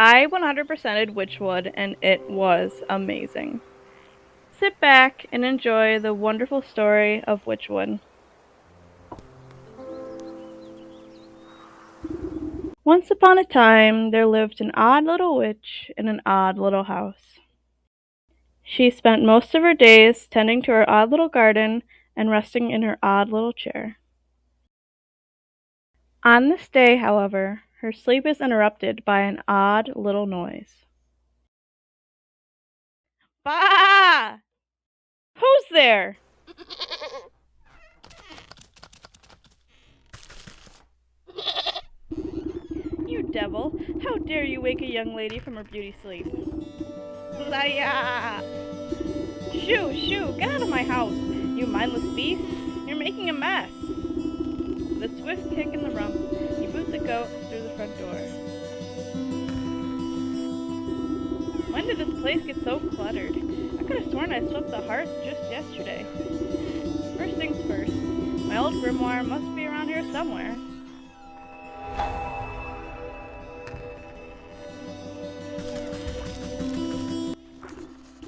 I 100%ed WytchWood, and it was amazing. Sit back and enjoy the wonderful story of WytchWood. Once upon a time, there lived an odd little witch in an odd little house. She spent most of her days tending to her odd little garden and resting in her odd little chair. On this day, however, her sleep is interrupted by an odd little noise. Bah! Who's there? You devil! How dare you wake a young lady from her beauty sleep? Zaya! Shoo! Shoo! Get out of my house! You mindless beast! You're making a mess! With a swift kick in the rump, he boots the goat through the front door. When did this place get so cluttered? I could have sworn I swept the hearth just yesterday. First things first, my old grimoire must be around here somewhere.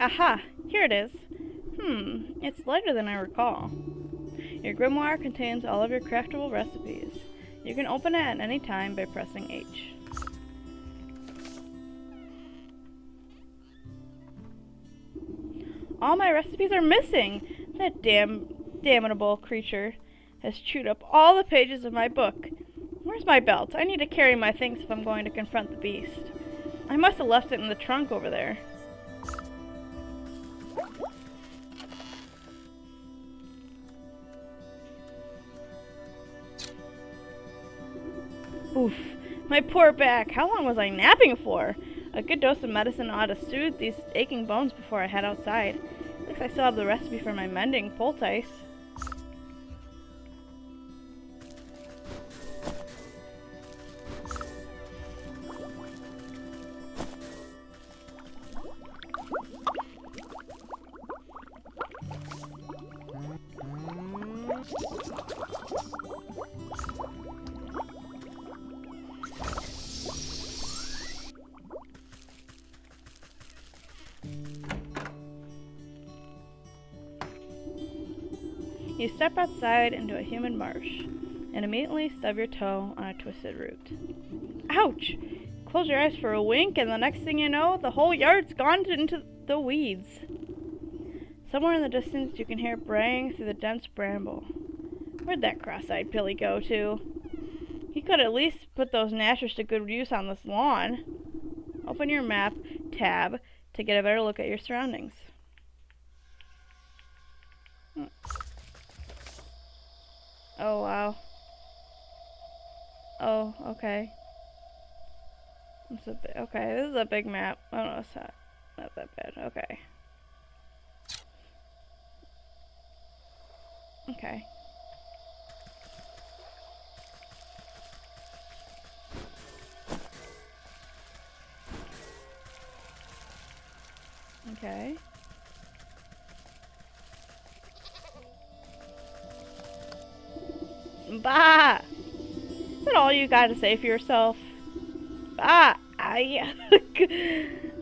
Aha! Here it is. It's lighter than I recall. Your grimoire contains all of your craftable recipes. You can open it at any time by pressing H. All my recipes are missing! That damnable creature has chewed up all the pages of my book. Where's my belt? I need to carry my things if I'm going to confront the beast. I must have left it in the trunk over there. Oof, my poor back. How long was I napping for? A good dose of medicine ought to soothe these aching bones before I head outside. Looks like I still have the recipe for my mending poultice. You step outside into a humid marsh, and immediately stub your toe on a twisted root. Ouch! Close your eyes for a wink, and the next thing you know, the whole yard's gone into the weeds. Somewhere in the distance, you can hear braying through the dense bramble. Where'd that cross-eyed Billy go to? He could at least put those gnashers to good use on this lawn. Open your map tab to get a better look at your surroundings. Oh, wow. Oh, okay. Okay, this is a big map. Oh, no, it's not that bad. Okay. Okay. Okay. Bah! Is that all you got to say for yourself? Bah! Yeah.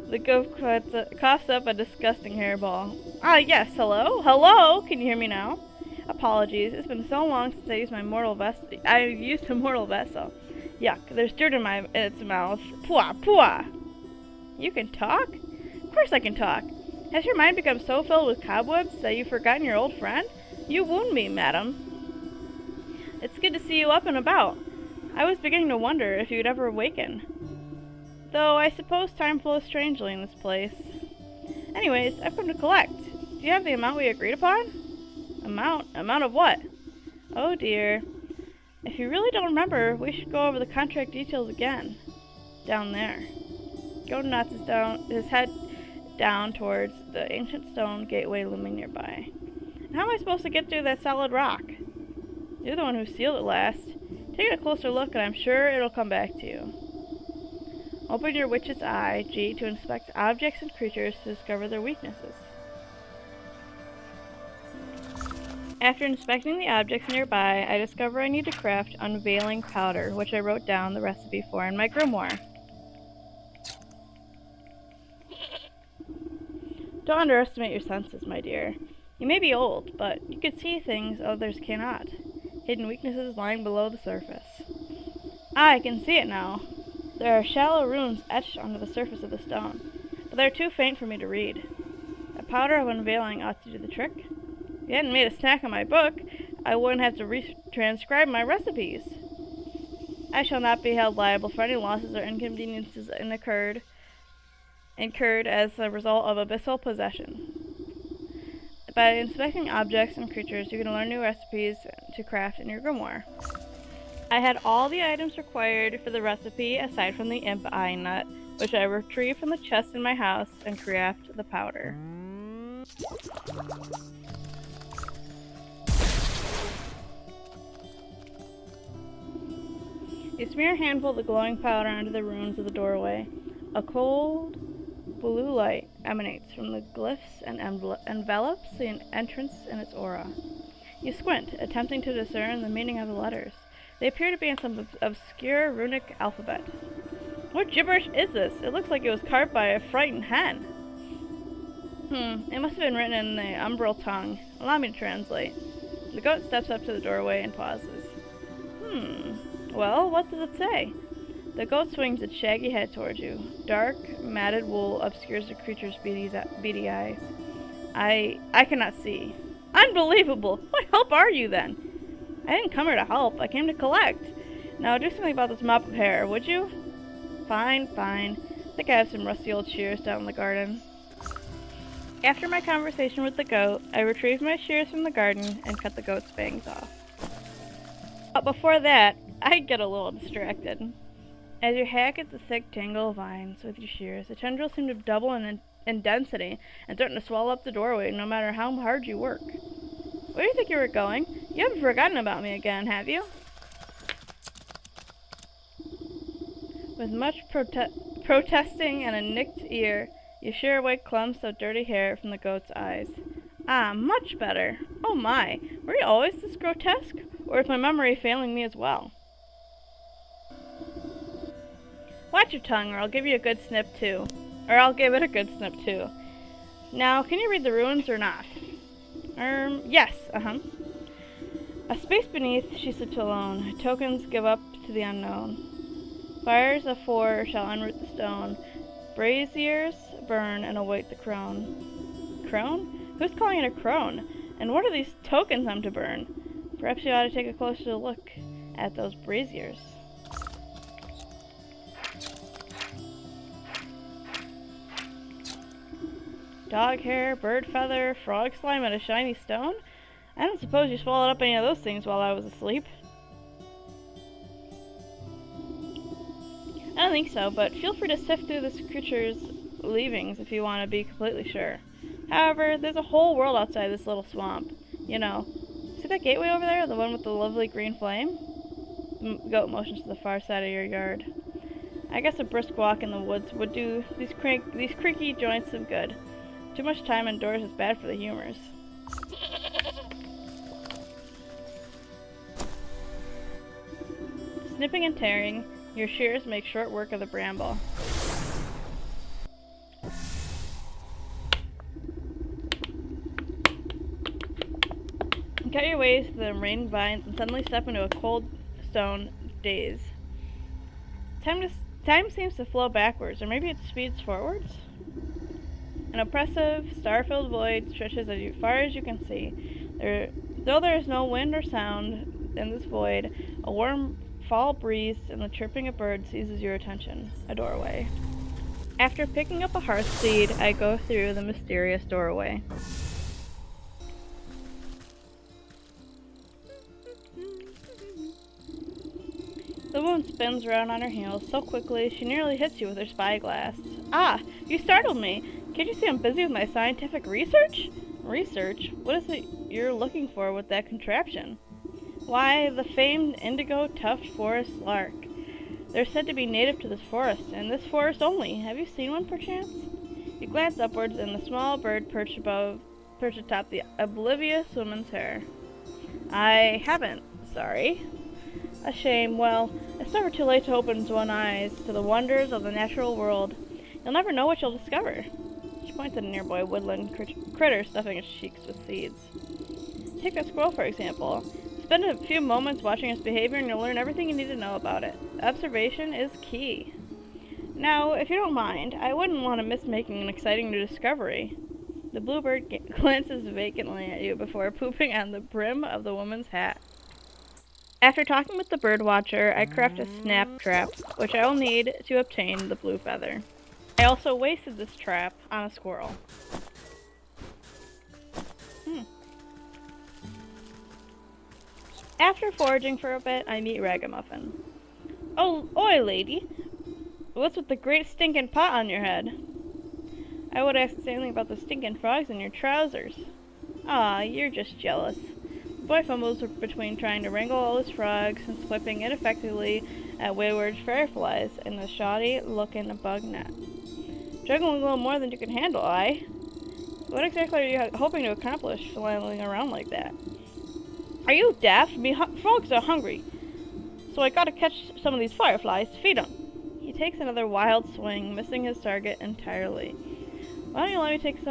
The ghost coughs up a disgusting hairball. Yes, hello? Hello? Can you hear me now? Apologies, it's been so long since I've used a mortal vessel. Yuck, there's dirt in its mouth. Pwah, pwah! You can talk? Of course I can talk. Has your mind become so filled with cobwebs that you've forgotten your old friend? You wound me, madam. It's good to see you up and about. I was beginning to wonder if you'd ever awaken. Though I suppose time flows strangely in this place. Anyways, I've come to collect. Do you have the amount we agreed upon? Amount? Amount of what? Oh dear. If you really don't remember, we should go over the contract details again. Down there. Goat nods his head down towards the ancient stone gateway looming nearby. And how am I supposed to get through that solid rock? You're the one who sealed it last. Take a closer look and I'm sure it'll come back to you. Open your witch's eye, G, to inspect objects and creatures to discover their weaknesses. After inspecting the objects nearby, I discover I need to craft unveiling powder, which I wrote down the recipe for in my grimoire. Don't underestimate your senses, my dear. You may be old, but you can see things others cannot. Hidden weaknesses lying below the surface. I can see it now. There are shallow runes etched onto the surface of the stone, but they're too faint for me to read. A powder of unveiling ought to do the trick. If you hadn't made a snack on my book, I wouldn't have to transcribe my recipes. I shall not be held liable for any losses or inconveniences incurred as a result of abyssal possession. By inspecting objects and creatures, you can learn new recipes to craft in your grimoire. I had all the items required for the recipe aside from the imp eye nut, which I retrieved from the chest in my house and craft the powder. You smear a handful of the glowing powder onto the runes of the doorway. A cold blue light emanates from the glyphs and envelops the entrance in its aura. You squint, attempting to discern the meaning of the letters. They appear to be in some obscure runic alphabet. What gibberish is this? It looks like it was carved by a frightened hen. It must have been written in the umbral tongue. Allow me to translate. The goat steps up to the doorway and pauses. Well, what does it say? The goat swings its shaggy head towards you. Dark, matted wool obscures the creature's beady eyes. I cannot see. Unbelievable! What help are you, then? I didn't come here to help. I came to collect. Now do something about this mop of hair, would you? Fine. I think I have some rusty old shears down in the garden. After my conversation with the goat, I retrieved my shears from the garden and cut the goat's bangs off. But before that, I get a little distracted. As you hack at the thick tangle of vines with your shears, the tendrils seem to double in density and threaten to swallow up the doorway no matter how hard you work. Where do you think you were going? You haven't forgotten about me again, have you? With much protesting and a nicked ear, you shear away clumps of dirty hair from the goat's eyes. Ah, much better. Oh my, were you always this grotesque? Or is my memory failing me as well? Watch your tongue, or I'll give you a good snip too. Or I'll give it a good snip too. Now, can you read the runes or not? Yes, A space beneath she sits alone. Tokens give up to the unknown. Fires of 4 shall unroot the stone. Braziers burn and await the crone. Crone? Who's calling it a crone? And what are these tokens I'm to burn? Perhaps you ought to take a closer look at those braziers. Dog hair, bird feather, frog slime, and a shiny stone? I don't suppose you swallowed up any of those things while I was asleep. I don't think so, but feel free to sift through this creature's leavings if you want to be completely sure. However, there's a whole world outside this little swamp. You know, see that gateway over there? The one with the lovely green flame? The goat motions to the far side of your yard. I guess a brisk walk in the woods would do these creaky joints some good. Too much time indoors is bad for the humors. Snipping and tearing, your shears make short work of the bramble. Cut your way through the rain vines and suddenly step into a cold stone daze. Time seems to flow backwards, or maybe it speeds forwards? An oppressive, star-filled void stretches as far as you can see. Though there is no wind or sound in this void, a warm fall breeze and the chirping of birds seizes your attention. A doorway. After picking up a hearth seed, I go through the mysterious doorway. The woman spins around on her heels so quickly she nearly hits you with her spyglass. Ah, you startled me. Can't you see I'm busy with my scientific research? Research? What is it you're looking for with that contraption? Why, the famed indigo-tuft forest lark. They're said to be native to this forest, and this forest only. Have you seen one, perchance? You glance upwards, and the small bird perched atop the oblivious woman's hair. I haven't, sorry. A shame. Well, it's never too late to open one's eyes to the wonders of the natural world. You'll never know what you'll discover. She points at a nearby woodland critter stuffing its cheeks with seeds. Take a squirrel, for example. Spend a few moments watching its behavior and you'll learn everything you need to know about it. Observation is key. Now, if you don't mind, I wouldn't want to miss making an exciting new discovery. The bluebird glances vacantly at you before pooping on the brim of the woman's hat. After talking with the bird watcher, I craft a snap trap, which I will need to obtain the blue feather. I also wasted this trap on a squirrel. After foraging for a bit, I meet Ragamuffin. Oh, oi, lady! What's with the great stinking pot on your head? I would ask the same thing about the stinking frogs in your trousers. Ah, you're just jealous. The boy fumbles between trying to wrangle all his frogs and swiping ineffectively at wayward fireflies in the shoddy-looking bug net. Juggling a little more than you can handle, aye? What exactly are you hoping to accomplish flailing around like that? Are you deaf? Frogs are hungry, so I gotta catch some of these fireflies to feed them. He takes another wild swing, missing his target entirely. Why don't you let me take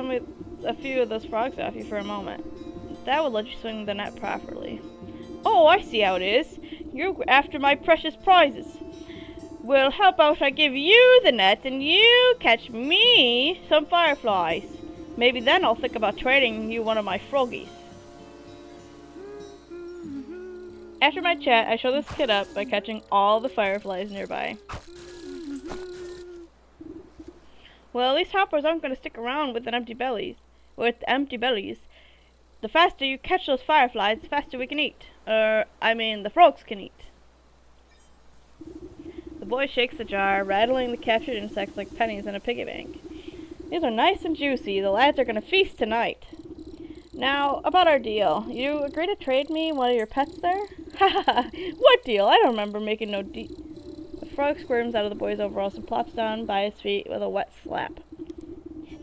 a few of those frogs off you for a moment? That would let you swing the net properly. Oh, I see how it is. You're after my precious prizes. Well, how about I give you the net and you catch me some fireflies? Maybe then I'll think about trading you one of my froggies. After my chat, I show this kid up by catching all the fireflies nearby. Well, these hoppers aren't going to stick around with empty bellies. The faster you catch those fireflies, the faster we can eat. The frogs can eat. The boy shakes the jar, rattling the captured insects like pennies in a piggy bank. These are nice and juicy. The lads are going to feast tonight. Now, about our deal. You agree to trade me one of your pets there? Ha ha! What deal? I don't remember making no deal. The frog squirms out of the boy's overalls and plops down by his feet with a wet slap.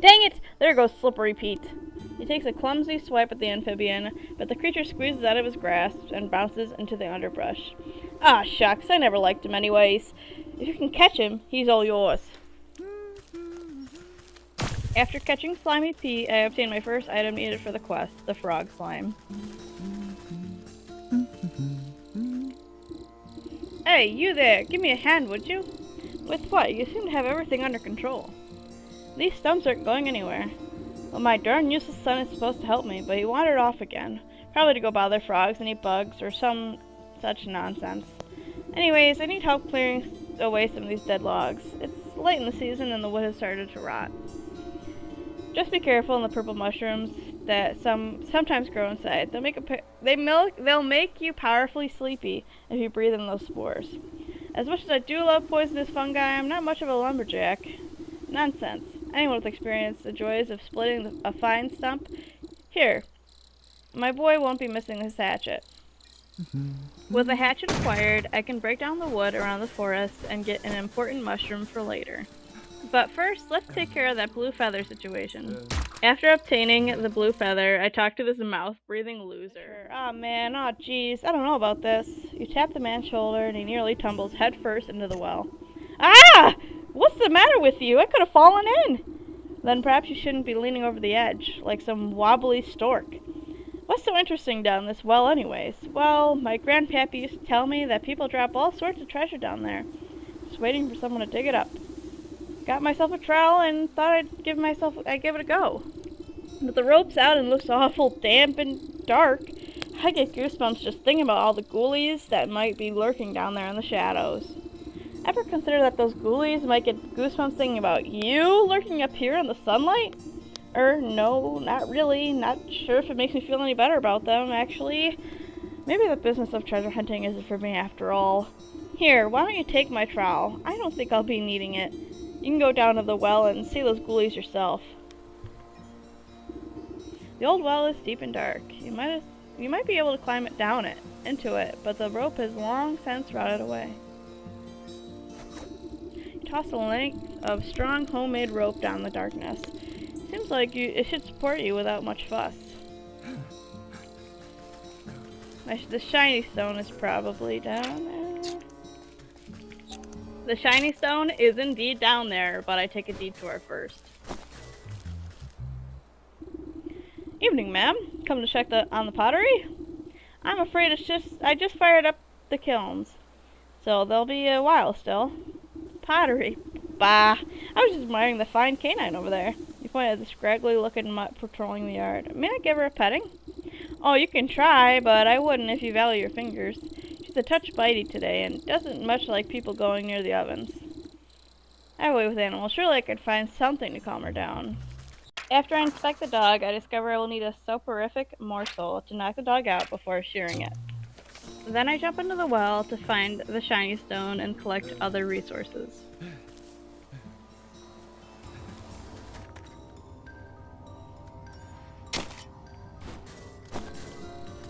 Dang it! There goes Slippery Pete. He takes a clumsy swipe at the amphibian, but the creature squeezes out of his grasp and bounces into the underbrush. Ah, shucks, I never liked him anyways. If you can catch him, he's all yours. After catching Slimy Pete, I obtain my first item needed for the quest, the frog slime. Hey, you there! Give me a hand, would you? With what? You seem to have everything under control. These stumps aren't going anywhere. Well, my darn useless son is supposed to help me, but he wandered off again. Probably to go bother frogs and eat bugs, or some such nonsense. Anyways, I need help clearing away some of these dead logs. It's late in the season and the wood has started to rot. Just be careful in the purple mushrooms that sometimes grow inside. They'll make you powerfully sleepy if you breathe in those spores. As much as I do love poisonous fungi, I'm not much of a lumberjack. Nonsense. Anyone with experience the joys of splitting a fine stump. Here, my boy won't be missing his hatchet. With the hatchet acquired, I can break down the wood around the forest and get an important mushroom for later. But first, let's take care of that blue feather situation. After obtaining the blue feather, I talk to this mouth-breathing loser. Aw man, aw jeez, I don't know about this. You tap the man's shoulder and he nearly tumbles headfirst into the well. Ah! What's the matter with you? I could have fallen in. Then perhaps you shouldn't be leaning over the edge, like some wobbly stork. What's so interesting down this well anyways? Well, my grandpappy used to tell me that people drop all sorts of treasure down there. Just waiting for someone to dig it up. Got myself a trowel and thought I'd give it a go. But the rope's out and looks awful damp and dark. I get goosebumps just thinking about all the ghoulies that might be lurking down there in the shadows. Ever consider that those ghoulies might get goosebumps thinking about you lurking up here in the sunlight? No, not really. Not sure if it makes me feel any better about them, actually. Maybe the business of treasure hunting isn't for me after all. Here, why don't you take my trowel? I don't think I'll be needing it. You can go down to the well and see those ghoulies yourself. The old well is deep and dark. You might be able to climb into it, but the rope has long since rotted away. You toss a length of strong homemade rope down the darkness. Seems like it should support you without much fuss. The shiny stone is probably down there. The shiny stone is indeed down there, but I take a detour first. Evening, ma'am. Come to check on the pottery? I'm afraid I just fired up the kilns, so there'll be a while still. Pottery? Bah! I was just admiring the fine canine over there. He pointed at the scraggly-looking mutt patrolling the yard. May I give her a petting? Oh, you can try, but I wouldn't if you value your fingers. She's a touch bitey today, and doesn't much like people going near the ovens. I have a way with animals. Surely I could find something to calm her down. After I inspect the dog, I discover I will need a soporific morsel to knock the dog out before shearing it. Then I jump into the well to find the shiny stone and collect other resources.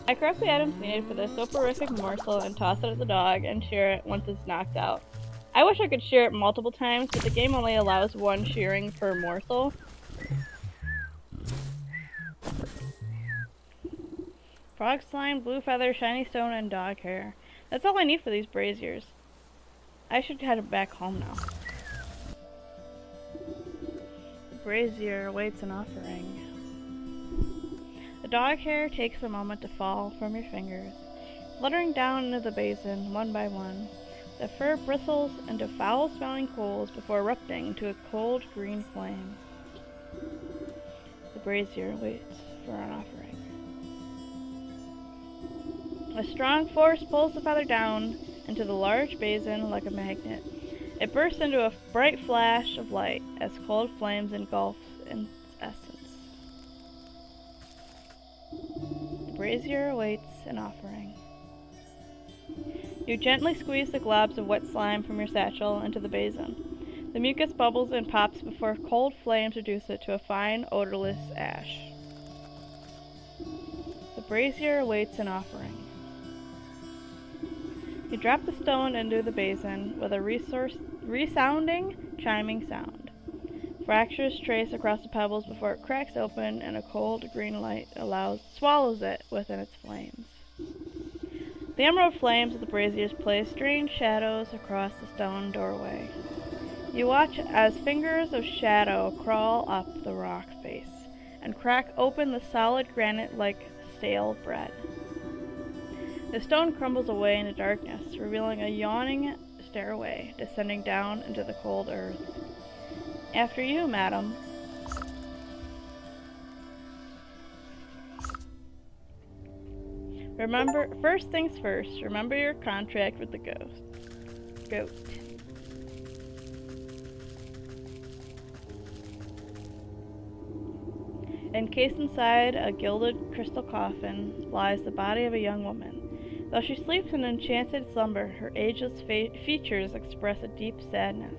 I collect the items needed for the soporific morsel and toss it at the dog and shear it once it's knocked out. I wish I could shear it multiple times, but the game only allows one shearing per morsel. Frog slime, blue feather, shiny stone, and dog hair. That's all I need for these braziers. I should head back home now. The brazier awaits an offering. The dog hair takes a moment to fall from your fingers, fluttering down into the basin one by one. The fur bristles into foul-smelling coals before erupting into a cold green flame. The brazier waits for an offering. A strong force pulls the feather down into the large basin like a magnet. It bursts into a bright flash of light as cold flames engulf its essence. The brazier awaits an offering. You gently squeeze the globs of wet slime from your satchel into the basin. The mucus bubbles and pops before cold flames reduce it to a fine, odorless ash. The brazier awaits an offering. You drop the stone into the basin with a resounding, chiming sound. Fractures trace across the pebbles before it cracks open and a cold green light swallows it within its flames. The emerald flames of the braziers play strange shadows across the stone doorway. You watch as fingers of shadow crawl up the rock face and crack open the solid granite like stale bread. The stone crumbles away into darkness, revealing a yawning stairway descending down into the cold earth. After you, madam. First things first, remember your contract with the goat. Encased inside a gilded crystal coffin lies the body of a young woman. Though she sleeps in enchanted slumber, her ageless features express a deep sadness.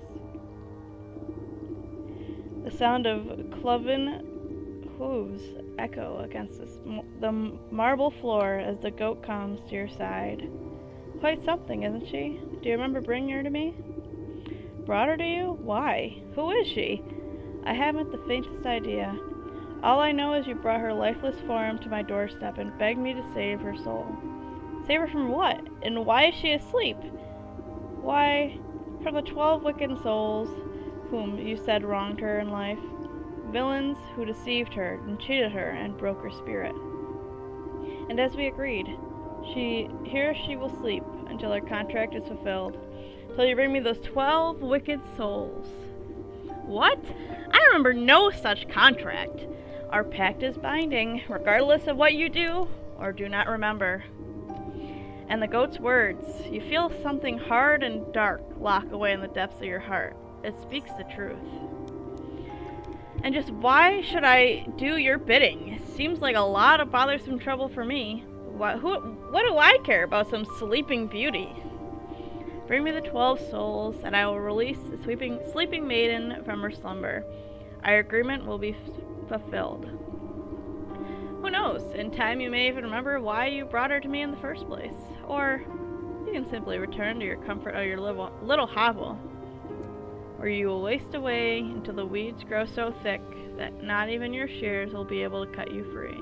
The sound of cloven hooves echo against the marble floor as the goat comes to your side. Quite something, isn't she? Do you remember bringing her to me? Brought her to you? Why? Who is she? I haven't the faintest idea. All I know is you brought her lifeless form to my doorstep and begged me to save her soul. Save her from what? And why is she asleep? Why, from the 12 wicked souls whom you said wronged her in life. Villains who deceived her and cheated her and broke her spirit. And as we agreed, here she will sleep until her contract is fulfilled. Till you bring me those 12 wicked souls. What? I remember no such contract. Our pact is binding, regardless of what you do or do not remember. And the goat's words, you feel something hard and dark lock away in the depths of your heart. It speaks the truth. And just why should I do your bidding? It seems like a lot of bothersome trouble for me. What do I care about some sleeping beauty? Bring me the 12 souls, and I will release the sleeping maiden from her slumber. Our agreement will be fulfilled. Who knows? In time you may even remember why you brought her to me in the first place. Or you can simply return to your comfort of your little hovel, where you will waste away until the weeds grow so thick that not even your shears will be able to cut you free,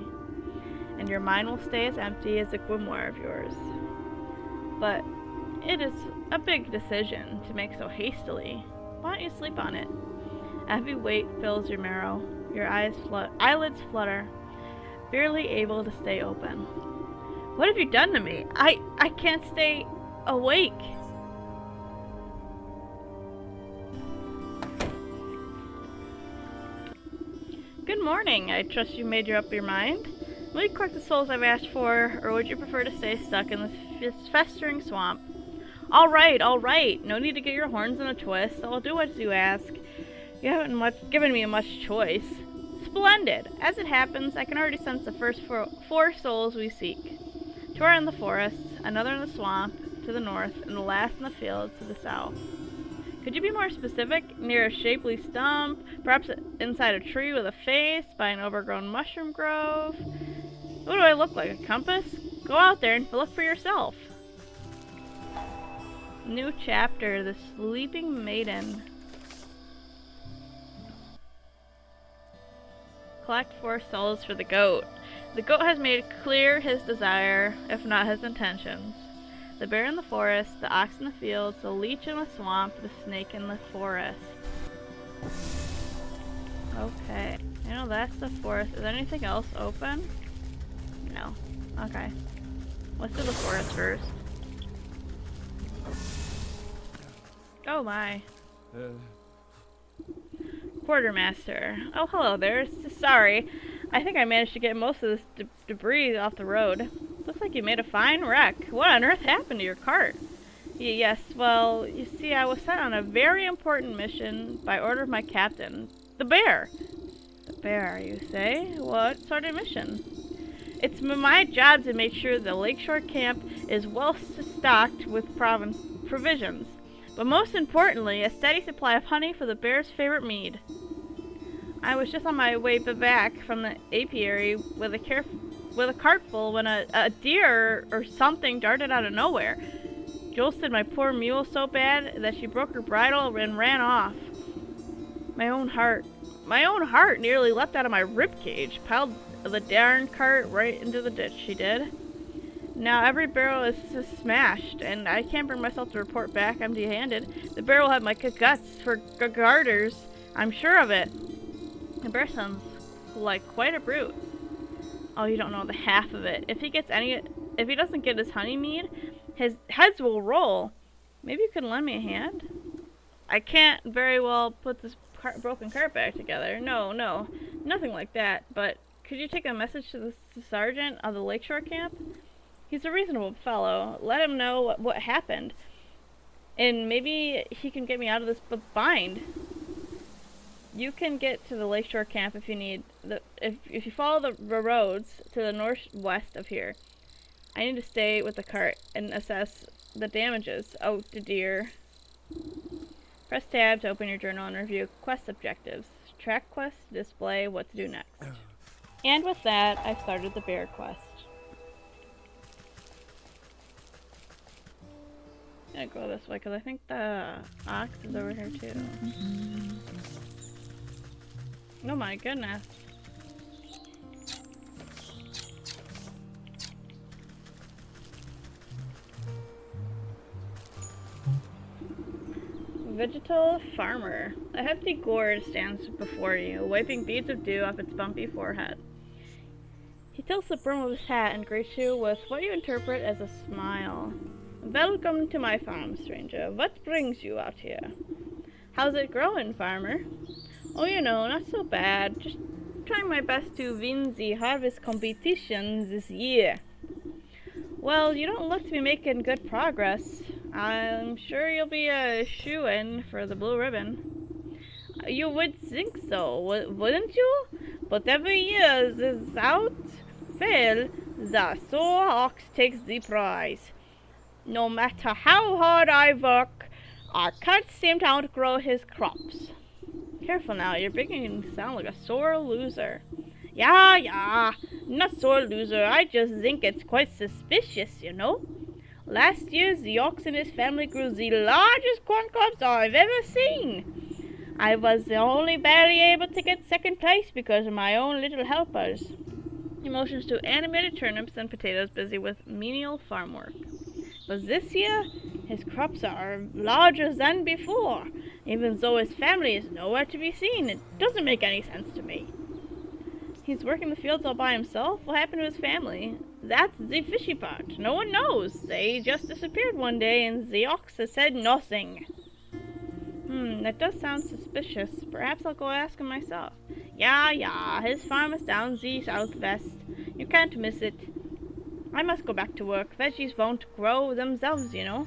and your mind will stay as empty as a grimoire of yours. But it is a big decision to make so hastily. Why don't you sleep on it? A heavy weight fills your marrow. Your eyelids flutter. barely able to stay open. What have you done to me? I can't stay awake. Good morning. I trust you made up your mind. Will you collect the souls I've asked for, or would you prefer to stay stuck in this festering swamp? All right. No need to get your horns in a twist. I'll do as you ask. You haven't given me much choice. Splendid. As it happens, I can already sense the first four souls we seek. Two are in the forest, another in the swamp to the north, and the last in the fields to the south. Could you be more specific? Near a shapely stump, perhaps inside a tree with a face, by an overgrown mushroom grove? What do I look like, a compass? Go out there and look for yourself. New chapter, the sleeping maiden. Collect 4 souls for the goat. The goat has made clear his desire, if not his intentions. The bear in the forest, the ox in the fields, the leech in the swamp, the snake in the forest. Okay. I know that's the forest. Is anything else open? No. Okay. Let's do the forest first. Oh my. Quartermaster. Oh, hello there. Sorry. I think I managed to get most of this debris off the road. Looks like you made a fine wreck. What on earth happened to your cart? Yes, well, you see, I was sent on a very important mission by order of my captain. The bear. The bear, you say? What sort of mission? It's my job to make sure the lakeshore camp is well stocked with provisions. But most importantly, a steady supply of honey for the bear's favorite mead. I was just on my way back from the apiary with a cart full when a deer or something darted out of nowhere. Jolted my poor mule so bad that she broke her bridle and ran off. My own heart nearly leapt out of my ribcage, piled the darn cart right into the ditch, she did. Now every barrel is smashed, and I can't bring myself to report back empty-handed. The bear will have my guts for garters, I'm sure of it. The bear sounds like quite a brute. Oh, you don't know the half of it. If he doesn't get his honey mead, his heads will roll. Maybe you can lend me a hand? I can't very well put this broken cart back together. No, nothing like that. But could you take a message to the sergeant of the lakeshore camp? He's a reasonable fellow. Let him know what happened. And maybe he can get me out of this bind. You can get to the lakeshore camp if you need. If you follow the roads to the northwest of here. I need to stay with the cart and assess the damages. Oh, dear. Press tab to open your journal and review quest objectives. Track quest, display, what to do next. And with that, I started the bear quest. I'm gonna go this way because I think the ox is over here too. Oh my goodness. Vegetal farmer. A hefty gourd stands before you, wiping beads of dew off its bumpy forehead. He tilts the brim of his hat and greets you with what you interpret as a smile. Welcome to my farm, stranger. What brings you out here? How's it growing, farmer? Oh, you know, not so bad. Just trying my best to win the harvest competition this year. Well, you don't look to be making good progress. I'm sure you'll be a shoo-in for the blue ribbon. You would think so, wouldn't you? But every year this out fail, the sore ox takes the prize. No matter how hard I work, I can't seem to outgrow his crops. Careful now, you're beginning to sound like a sore loser. Yeah, not sore loser, I just think it's quite suspicious, you know. Last year, the ox and his family grew the largest corn cobs I've ever seen. I was only barely able to get second place because of my own little helpers. He motions to animated turnips and potatoes busy with menial farm work. But this year, his crops are larger than before, even though his family is nowhere to be seen. It doesn't make any sense to me. He's working the fields all by himself? What happened to his family? That's the fishy part. No one knows. They just disappeared one day and the ox has said nothing. That does sound suspicious. Perhaps I'll go ask him myself. Yeah, his farm is down the southwest. You can't miss it. I must go back to work. Veggies won't grow themselves, you know.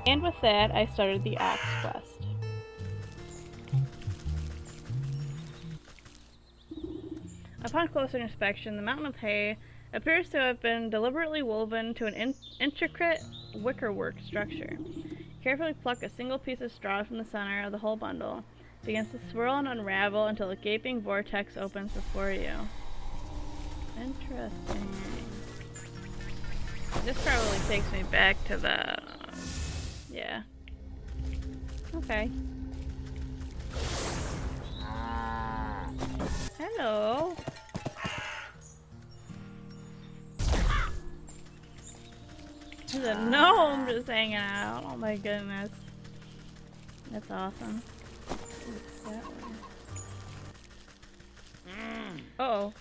And with that, I started the ox quest. Upon closer inspection, the mountain of hay appears to have been deliberately woven to an intricate wickerwork structure. Carefully pluck a single piece of straw from the center of the whole bundle. It begins to swirl and unravel until a gaping vortex opens before you. Interesting. This probably takes me back to the... yeah. Okay. Hello. There's a gnome just hanging out. Oh my goodness. That's awesome. What's that one? Uh-oh.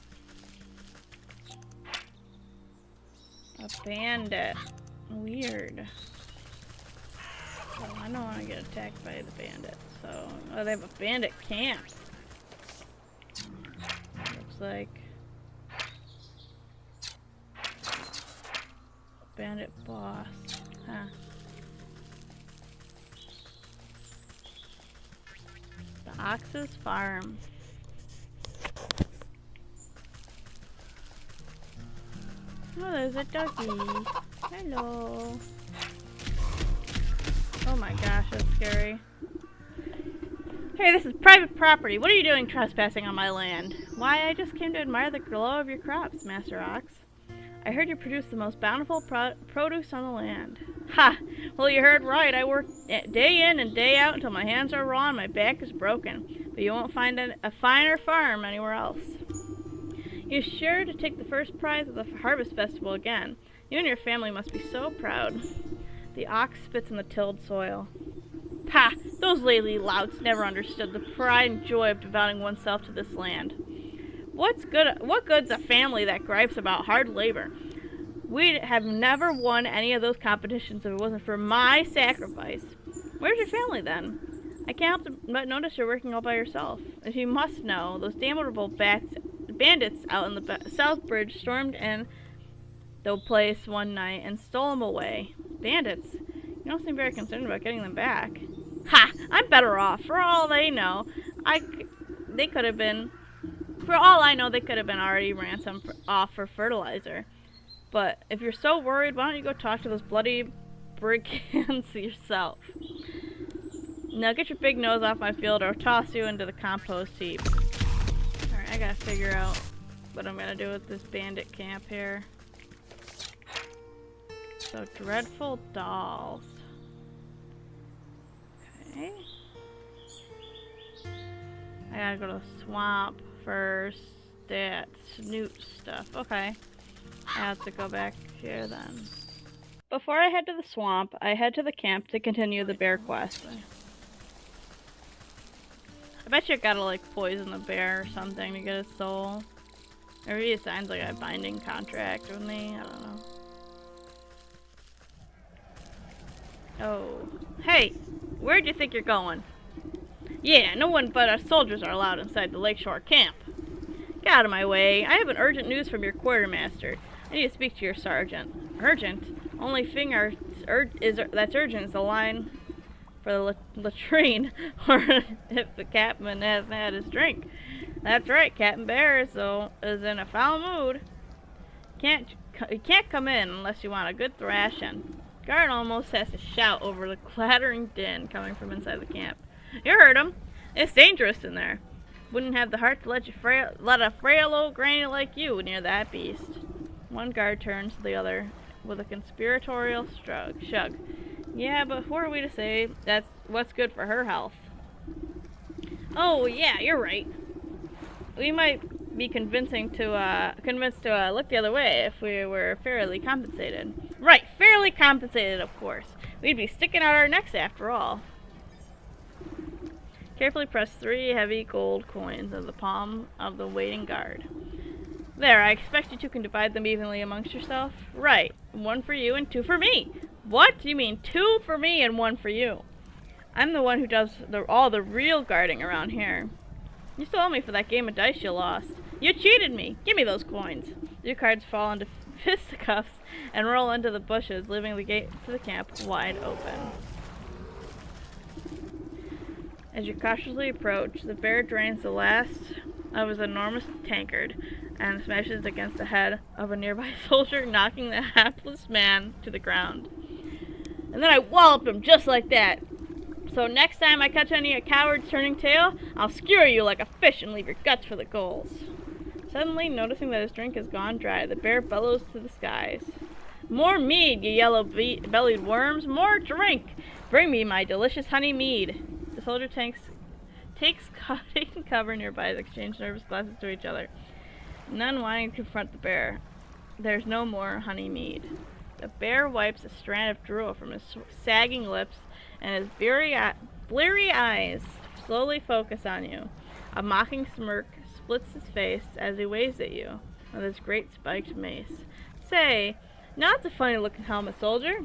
A bandit. Weird. Oh, I don't want to get attacked by the bandit. So, oh, they have a bandit camp. Looks like bandit boss. Huh. The Ox's farm. Oh, there's a doggy. Hello. Oh my gosh, that's scary. Hey, this is private property. What are you doing trespassing on my land? Why, I just came to admire the glow of your crops, Master Ox. I heard you produce the most bountiful produce on the land. Ha! Well, you heard right. I work day in and day out until my hands are raw and my back is broken. But you won't find a finer farm anywhere else. You're sure to take the first prize at the Harvest Festival again. You and your family must be so proud. The ox spits in the tilled soil. Ha! Those lazy louts never understood the pride and joy of devoting oneself to this land. What good's a family that gripes about hard labor? We'd have never won any of those competitions if it wasn't for my sacrifice. Where's your family then? I can't help but notice you're working all by yourself. As you must know, those damnable bandits out in the South Bridge stormed in the place one night and stole them away. Bandits? You don't seem very concerned about getting them back. Ha! I'm better off. For all they know, they could have been... For all I know, they could have been already ransomed off for fertilizer. But if you're so worried, why don't you go talk to those bloody brigands yourself? Now get your big nose off my field or I'll toss you into the compost heap. Alright, I gotta figure out what I'm gonna do with this bandit camp here. So, dreadful dolls. Okay. I gotta go to the swamp first. That snoot stuff. Okay. I have to go back here then. Before I head to the swamp, I head to the camp to continue the bear quest. I bet you gotta like poison the bear or something to get his soul. Maybe he signs like a binding contract with me. I don't know. Oh. Hey! Where do you think you're going? Yeah, no one but us soldiers are allowed inside the lakeshore camp. Get out of my way. I have an urgent news from your quartermaster. I need to speak to your sergeant. Urgent? Only thing that's urgent is the line for the latrine, or if the captain hasn't had his drink. That's right, Captain Bear is in a foul mood. You can't come in unless you want a good thrashing. Guard almost has to shout over the clattering din coming from inside the camp. You heard him. It's dangerous in there. Wouldn't have the heart to let a frail old granny like you near that beast. One guard turns to the other with a conspiratorial shrug. Yeah, but who are we to say that's what's good for her health? Oh yeah, you're right. We might be convinced to look the other way if we were fairly compensated. Right, fairly compensated, of course. We'd be sticking out our necks after all. Carefully press 3 heavy gold coins into the palm of the waiting guard. There, I expect you two can divide them evenly amongst yourself. Right. 1 for you and 2 for me. What? You mean 2 for me and 1 for you? I'm the one who does all the real guarding around here. You still owe me for that game of dice you lost. You cheated me! Give me those coins! Your cards fall into fisticuffs and roll into the bushes, leaving the gate to the camp wide open. As you cautiously approach, the bear drains the last of his enormous tankard and smashes it against the head of a nearby soldier, knocking the hapless man to the ground. And then I walloped him just like that. So next time I catch any cowards turning tail, I'll skewer you like a fish and leave your guts for the gulls. Suddenly, noticing that his drink has gone dry, the bear bellows to the skies. More mead, you yellow-bellied worms! More drink! Bring me my delicious honey mead! The soldier takes cover nearby to exchange nervous glances to each other, none wanting to confront the bear. There's no more honey mead. The bear wipes a strand of drool from his sagging lips, and his bleary eyes slowly focus on you. A mocking smirk splits his face as he waves at you with his great spiked mace. Say, now that's a funny-looking helmet, soldier.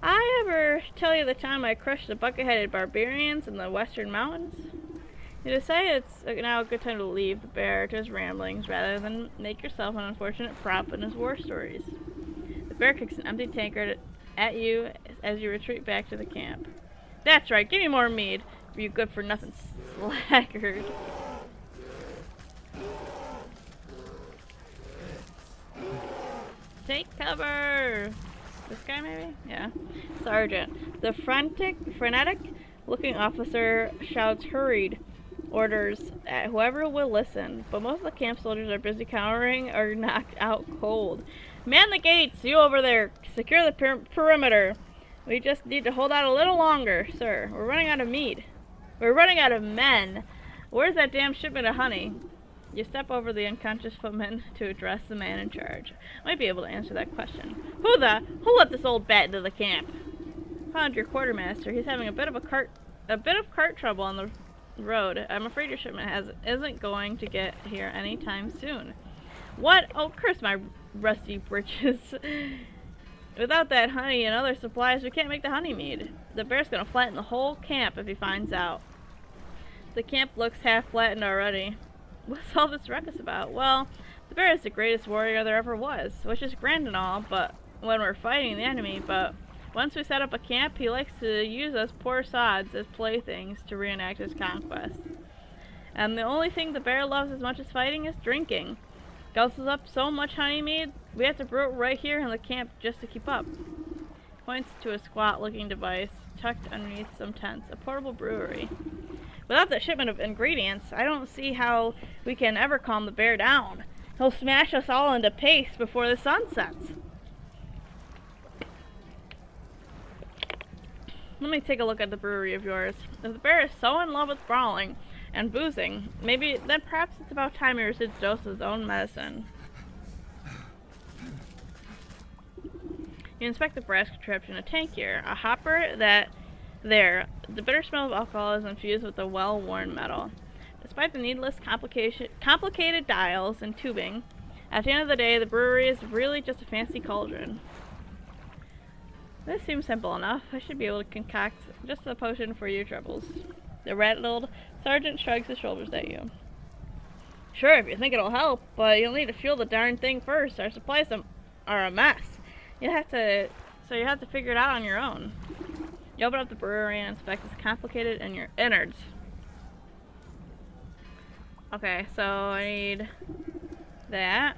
I ever tell you the time I crushed the bucket-headed barbarians in the western mountains? You decide it's now a good time to leave the bear to his ramblings rather than make yourself an unfortunate prop in his war stories. The bear kicks an empty tankard at you as you retreat back to the camp. That's right, give me more mead, for you good-for-nothing slackard. Take cover! This guy, maybe? Yeah. Sergeant. The frenetic-looking officer shouts hurried orders at whoever will listen, but most of the camp soldiers are busy cowering or knocked out cold. Man the gates! You over there! Secure the perimeter! We just need to hold out a little longer, sir. We're running out of meat. We're running out of men! Where's that damn shipment of honey? You step over the unconscious footman to address the man in charge. Might be able to answer that question. Who let this old bat into the camp? Found your quartermaster. He's having a bit of cart trouble on the road. I'm afraid your shipment isn't going to get here anytime soon. What? Oh, curse my rusty breeches. Without that honey and other supplies, we can't make the honey mead. The bear's gonna flatten the whole camp if he finds out. The camp looks half flattened already. What's all this ruckus about? Well, the bear is the greatest warrior there ever was, which is grand and all, but when we're fighting the enemy, but once we set up a camp, he likes to use us poor sods as playthings to reenact his conquests. And the only thing the bear loves as much as fighting is drinking. Guzzles up so much honey mead, we have to brew it right here in the camp just to keep up. Points to a squat-looking device tucked underneath some tents, a portable brewery. Without the shipment of ingredients, I don't see how we can ever calm the bear down. He'll smash us all into paste before the sun sets. Let me take a look at the brewery of yours. If the bear is so in love with brawling and boozing, then perhaps it's about time he receives a dose of his own medicine. You inspect the brass contraption, a tank here, a hopper the bitter smell of alcohol is infused with the well-worn metal. Despite the needless complicated dials and tubing, at the end of the day, the brewery is really just a fancy cauldron. This seems simple enough. I should be able to concoct just a potion for your troubles. The rattled sergeant shrugs his shoulders at you. Sure, if you think it'll help, but you'll need to fuel the darn thing first. Our supplies are a mess. You have to figure it out on your own. You open up the brewery and inspect its complicated in your innards. Okay, so I need that.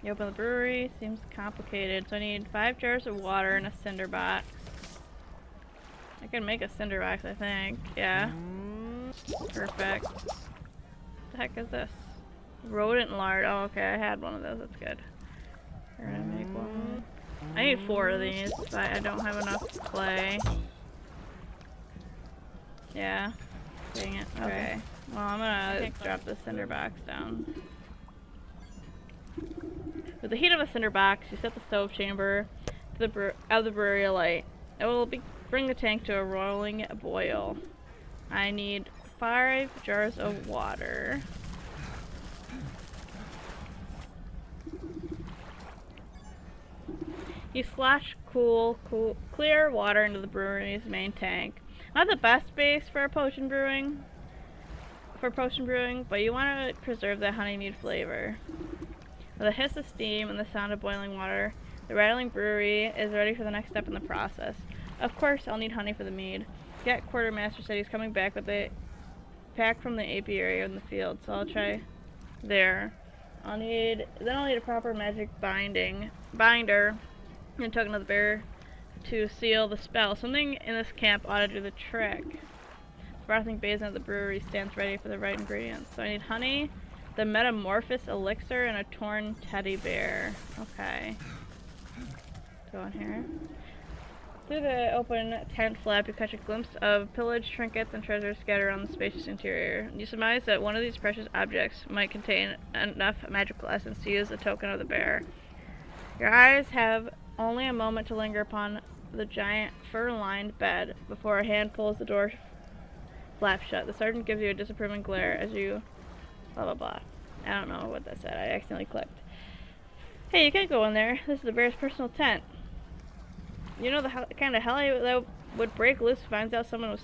You open the brewery, seems complicated. So I need 5 jars of water and a cinder box. I can make a cinder box, I think. Yeah. Perfect. What the heck is this? Rodent lard. Oh, okay, I had one of those. That's good. We're gonna make one. I need 4 of these, but I don't have enough clay. Yeah. Dang it. Okay. Well, I'm gonna drop the cinder box down. With the heat of a cinder box, you set the stove chamber to of the brewery alight. It will be Bring the tank to a rolling boil. I need 5 jars of water. You slosh clear water into the brewery's main tank. Not the best base for potion brewing, but you want to preserve that honeymead flavor. With a hiss of steam and the sound of boiling water, the rattling brewery is ready for the next step in the process. Of course, I'll need honey for the mead. Get Quartermaster said he's coming back with a pack from the apiary in the field, so I'll try there. I'll need a proper magic binder and a token of the bear to seal the spell. Something in this camp ought to do the trick. The frothing basin at the brewery stands ready for the right ingredients. So I need honey, the metamorphosis elixir, and a torn teddy bear. Okay. Go in here. Through the open tent flap, you catch a glimpse of pillaged trinkets and treasures scattered around the spacious interior. You surmise that one of these precious objects might contain enough magical essence to use a token of the bear. Your eyes have only a moment to linger upon the giant fur-lined bed before a hand pulls the door flap shut. The sergeant gives you a disapproving glare as you blah blah blah. I don't know what that said. I accidentally clicked. Hey, you can't go in there. This is the bear's personal tent. You know the kind of hell that would break loose if finds out someone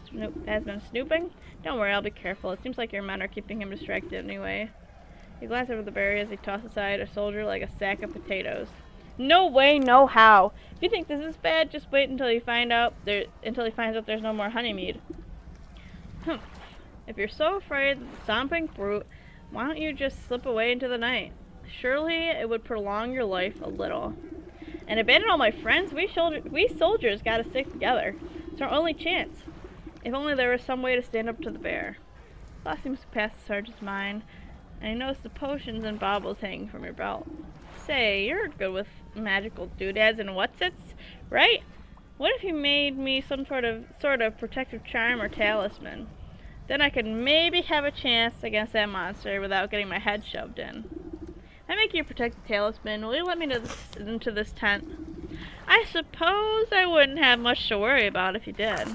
has been snooping? Don't worry, I'll be careful. It seems like your men are keeping him distracted anyway. You glance over the bear as he tosses aside a soldier like a sack of potatoes. No way, no how. If you think this is bad, just wait until he finds out there's no more honeymead. If you're so afraid of the stomping brute, why don't you just slip away into the night? Surely it would prolong your life a little. And abandon all my friends? We soldiers gotta stick together. It's our only chance. If only there was some way to stand up to the bear. Thought seems to pass the sergeant's mind, and he noticed the potions and baubles hanging from your belt. Say, you're good with magical doodads and whatsits, right? What if you made me some sort of protective charm or talisman? Then I could maybe have a chance against that monster without getting my head shoved in. I make you a protective talisman. Will you let me into this tent? I suppose I wouldn't have much to worry about if you did.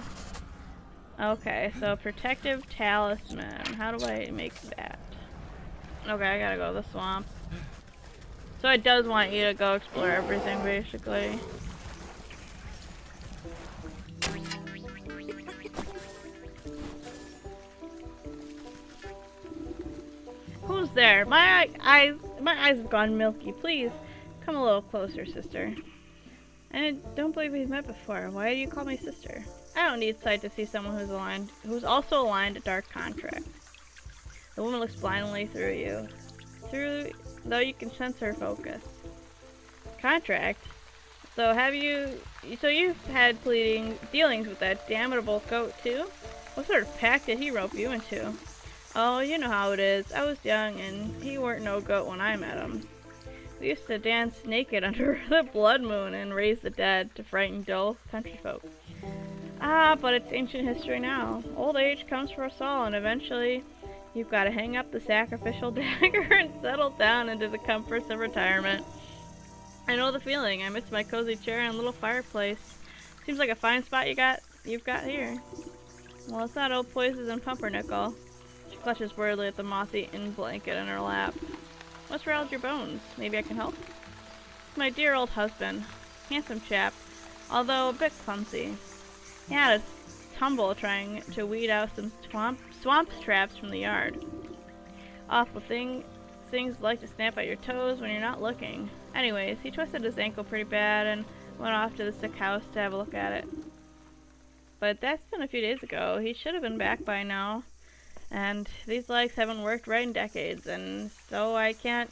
Okay, so protective talisman. How do I make that? Okay, I gotta go to the swamp. So it does want you to go explore everything, basically. Who's there? My eyes have gone milky. Please, come a little closer, sister. I don't believe we've met before. Why do you call me sister? I don't need sight to see someone who's also aligned to dark contract. The woman looks blindly through you, though you can sense her focus. Contract? So you've had dealings with that damnable goat too? What sort of pact did he rope you into? Oh, you know how it is. I was young, and he weren't no goat when I met him. We used to dance naked under the blood moon and raise the dead to frighten dull country folk. Ah, but it's ancient history now. Old age comes for us all, and eventually you've got to hang up the sacrificial dagger and settle down into the comforts of retirement. I know the feeling. I miss my cozy chair and little fireplace. Seems like a fine spot you've got here. Well, it's not old Poises and Pumpernickel. She clutches worriedly at the moth-eaten blanket in her lap. What's rattled your bones? Maybe I can help? It's my dear old husband. Handsome chap, although a bit clumsy. He had a tumble trying to weed out some swamp traps from the yard. Awful things like to snap at your toes when you're not looking. Anyways, he twisted his ankle pretty bad and went off to the sick house to have a look at it. But that's been a few days ago. He should have been back by now. And these legs haven't worked right in decades, and so I can't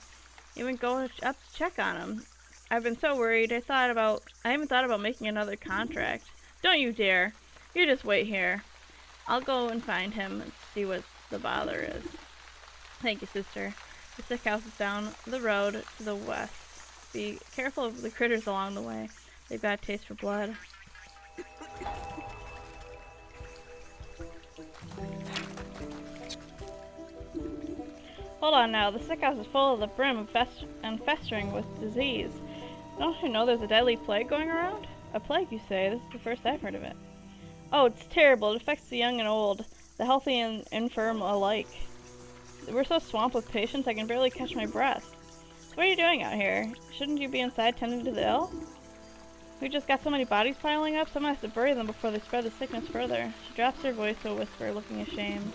even go up to check on him. I've been so worried, I even thought about making another contract. Don't you dare. You just wait here. I'll go and find him and see what the bother is. Thank you, sister. The sick house is down the road to the west. Be careful of the critters along the way. They've got a taste for blood. Hold on now, the sick house is full of the brim and festering with disease. Don't you know there's a deadly plague going around? A plague, you say? This is the first I've heard of it. Oh, it's terrible. It affects the young and old, the healthy and infirm alike. We're so swamped with patients I can barely catch my breath. So what are you doing out here? Shouldn't you be inside tending to the ill? We just got so many bodies piling up, someone has to bury them before they spread the sickness further. She drops her voice to a whisper, looking ashamed.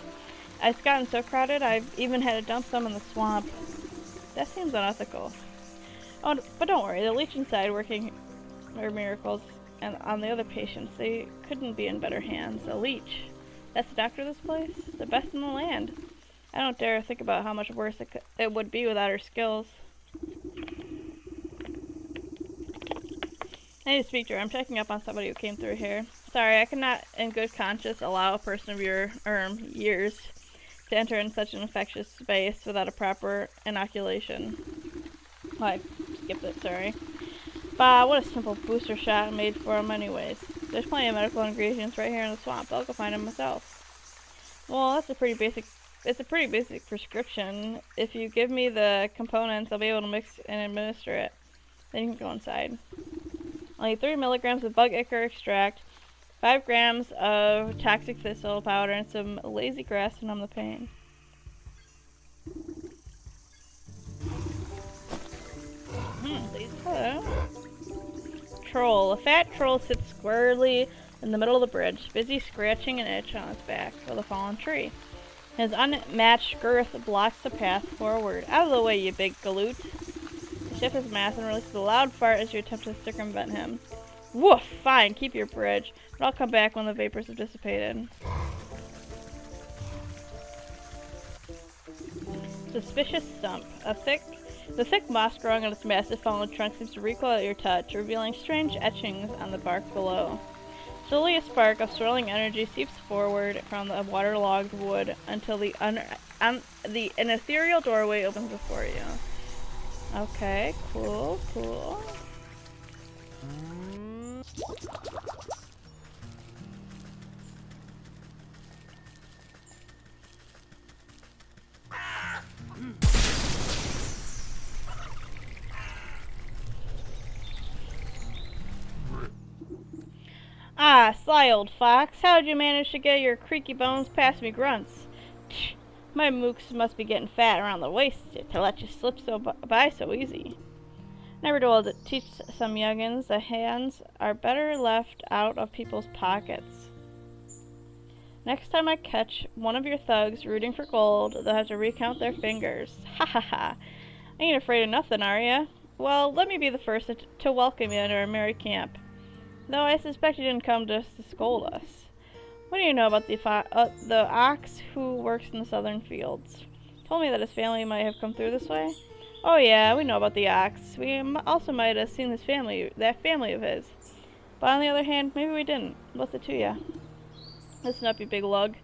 It's gotten so crowded, I've even had to dump some in the swamp. That seems unethical. Oh, but don't worry, the leech inside working are miracles, and on the other patients, they couldn't be in better hands. A leech. That's the doctor of this place? The best in the land. I don't dare think about how much worse it would be without her skills. I need to speak to her. I'm checking up on somebody who came through here. Sorry, I could not, in good conscience, allow a person of your, years to enter in such an infectious space without a proper inoculation. Oh, I skipped it, sorry. Bah, what a simple booster shot made for him anyways. There's plenty of medical ingredients right here in the swamp. I'll go find them myself. Well, it's a pretty basic prescription. If you give me the components, I'll be able to mix and administer it. Then you can go inside. I'll need 3 milligrams of bug ichor extract, 5 grams of toxic thistle powder, and some lazy grass to numb the pain. Troll. A fat troll sits squarely in the middle of the bridge, busy scratching an itch on his back with a fallen tree. His unmatched girth blocks the path forward. Out of the way, you big galoot. He shifts his mass and releases a loud fart as you attempt to circumvent him. Woof! Fine, keep your bridge, but I'll come back when the vapors have dissipated. Suspicious stump. The thick moss growing on its massive fallen trunk seems to recoil at your touch, revealing strange etchings on the bark below. Slowly a spark of swirling energy seeps forward from the waterlogged wood until an ethereal doorway opens before you. Okay, cool. Ah, sly old fox, how'd you manage to get your creaky bones past me grunts? Tch, my mooks must be getting fat around the waist to let you slip by so easy. Never told to teach some youngins the hands are better left out of people's pockets. Next time I catch one of your thugs rooting for gold, they'll have to recount their fingers. Ha ha ha. Ain't afraid of nothing, are ya? Well, let me be the first to welcome you into our merry camp. Though I suspect you didn't come just to scold us. What do you know about the ox who works in the southern fields? Told me that his family might have come through this way. Oh yeah, we know about the ox. We also might have seen that family of his. But on the other hand, maybe we didn't. What's it to ya? Listen up, you big lug.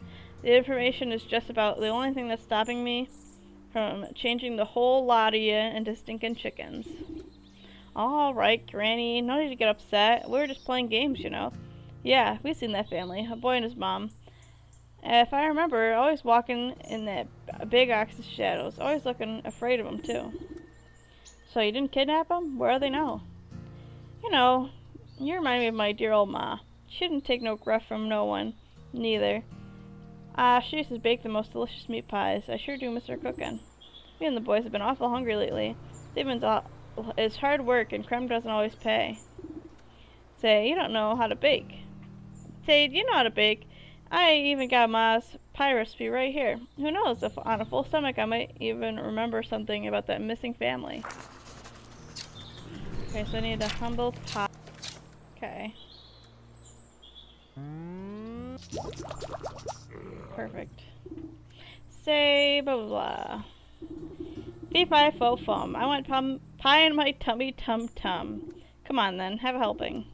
The information is just about the only thing that's stopping me from changing the whole lot of you into stinking chickens. Alright, Granny, no need to get upset. We were just playing games, you know. Yeah, we've seen that family, a boy and his mom. If I remember, always walking in that big ox's shadows, always looking afraid of him, too. So you didn't kidnap them? Where are they now? You know, you remind me of my dear old ma. She didn't take no gruff from no one, neither. She used to bake the most delicious meat pies. I sure do miss her cooking. Me and the boys have been awful hungry lately. It's hard work, and creme doesn't always pay. Say, you don't know how to bake. Say, do you know how to bake? I even got Ma's pie recipe right here. Who knows, if on a full stomach I might even remember something about that missing family. Okay, so I need a humble pie. Okay. Perfect. Say, blah blah blah. Fee fi fo fum. I want pie in my tummy tum tum. Come on then, have a helping.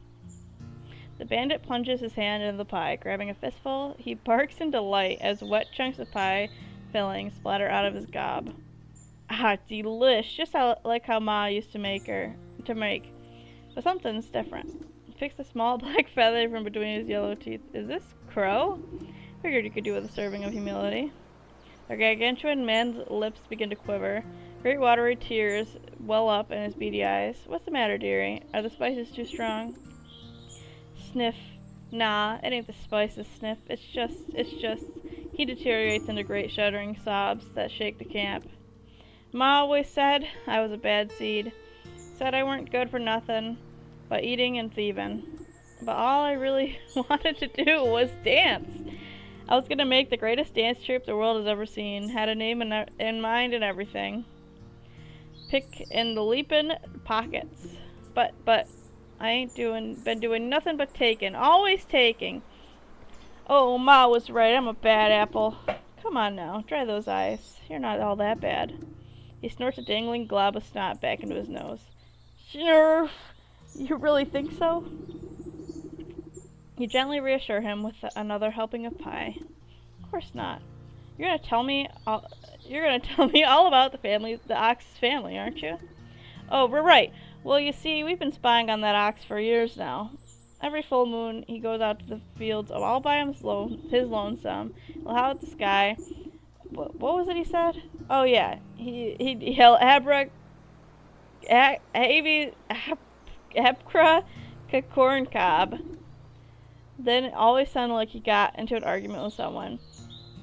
The bandit plunges his hand into the pie. Grabbing a fistful, he barks in delight as wet chunks of pie filling splatter out of his gob. Ah, delish! Just like how Ma used to make. But something's different. Fix a small black feather from between his yellow teeth. Is this Crow? Figured you could do with a serving of humility. The gargantuan man's lips begin to quiver. Great watery tears well up in his beady eyes. What's the matter, dearie? Are the spices too strong? Sniff. Nah, it ain't the spices, Sniff. It's just... He deteriorates into great shuddering sobs that shake the camp. Ma always said I was a bad seed. Said I weren't good for nothing but eating and thieving. But all I really wanted to do was dance. I was gonna make the greatest dance troupe the world has ever seen. Had a name in mind and everything. Pick in the leapin' pockets. But I ain't been doing nothing but taking. Always taking. Oh, Ma was right. I'm a bad apple. Come on now, dry those eyes. You're not all that bad. He snorts a dangling glob of snot back into his nose. Snurf! You really think so? You gently reassure him with another helping of pie. Of course not. You're gonna tell me all about the Ox's family, aren't you? Oh, we're right. Well, you see, we've been spying on that ox for years now. Every full moon, he goes out to the fields all by his lonesome. He'll howl at the sky. What was it he said? Oh yeah, he'd yell Hepkra corn cob. Then it always sounded like he got into an argument with someone.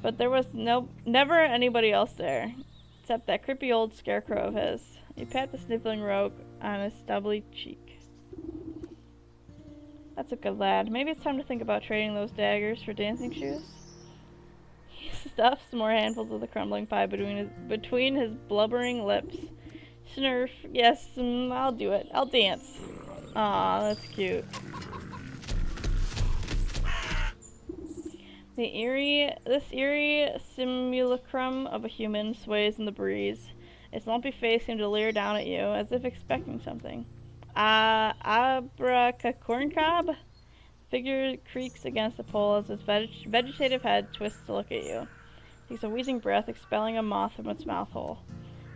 But there was never anybody else there, except that creepy old scarecrow of his. He pat the sniffling rogue on his stubbly cheek. That's a good lad. Maybe it's time to think about trading those daggers for dancing shoes. He stuffs more handfuls of the crumbling pie between his blubbering lips. Snurf. Yes, I'll do it. I'll dance. Aw, that's cute. This eerie simulacrum of a human sways in the breeze. Its lumpy face seemed to leer down at you, as if expecting something. Abracacorncob? Figure creaks against the pole as its vegetative head twists to look at you. It takes a wheezing breath, expelling a moth from its mouth hole.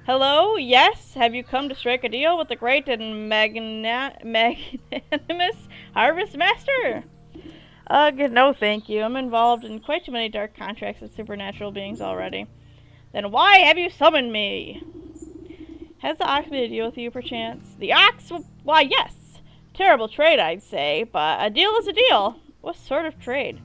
Hello? Yes? Have you come to strike a deal with the great and magnanimous Harvest Master? No thank you. I'm involved in quite too many dark contracts with supernatural beings already. Then why have you summoned me? Has the ox made a deal with you, perchance? The ox? Why, yes. Terrible trade, I'd say, but a deal is a deal. What sort of trade?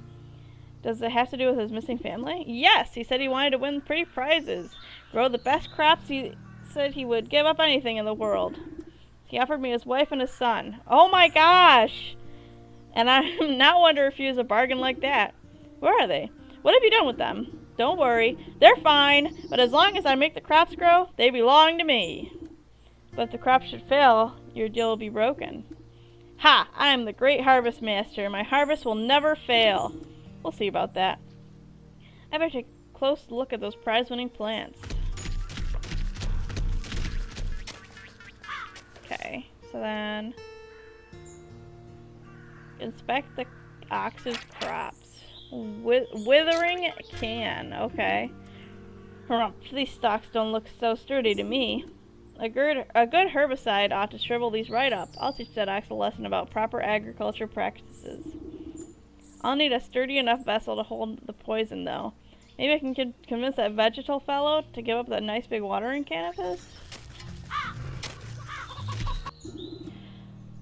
Does it have to do with his missing family? Yes, he said he wanted to win pretty prizes. Grow the best crops. He said he would give up anything in the world. He offered me his wife and his son. Oh my gosh! And I'm not one to refuse a bargain like that. Where are they? What have you done with them? Don't worry, they're fine, but as long as I make the crops grow, they belong to me. But if the crops should fail, your deal will be broken. Ha! I am the great harvest master. My harvest will never fail. We'll see about that. I better take a close look at those prize-winning plants. Okay, so then... inspect the ox's crops. Withering can, okay. These stalks don't look so sturdy to me. A good herbicide ought to shrivel these right up. I'll teach that ox a lesson about proper agriculture practices. I'll need a sturdy enough vessel to hold the poison, though. Maybe I can convince that vegetal fellow to give up that nice big watering can of his?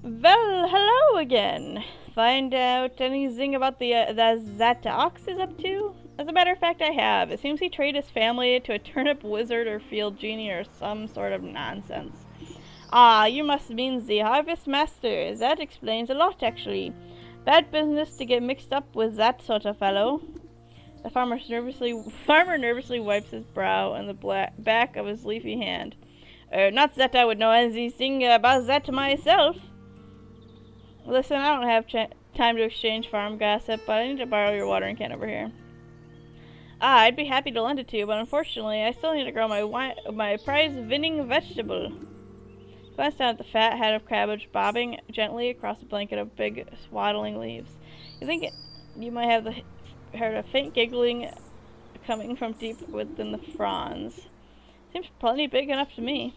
Well, hello again. Find out anything about that ox is up to? As a matter of fact, I have. It seems he traded his family to a turnip wizard or field genie or some sort of nonsense. Ah, you must mean the harvest master. That explains a lot, actually. Bad business to get mixed up with that sort of fellow. The farmer nervously wipes his brow and the back of his leafy hand. Not that I would know anything about that myself. Listen, I don't have time to exchange farm gossip, but I need to borrow your watering can over here. Ah, I'd be happy to lend it to you, but unfortunately, I still need to grow my prize-winning vegetable. Glanced down at the fat head of cabbage bobbing gently across a blanket of big, swaddling leaves. You think you might have heard a faint giggling coming from deep within the fronds. Seems plenty big enough to me.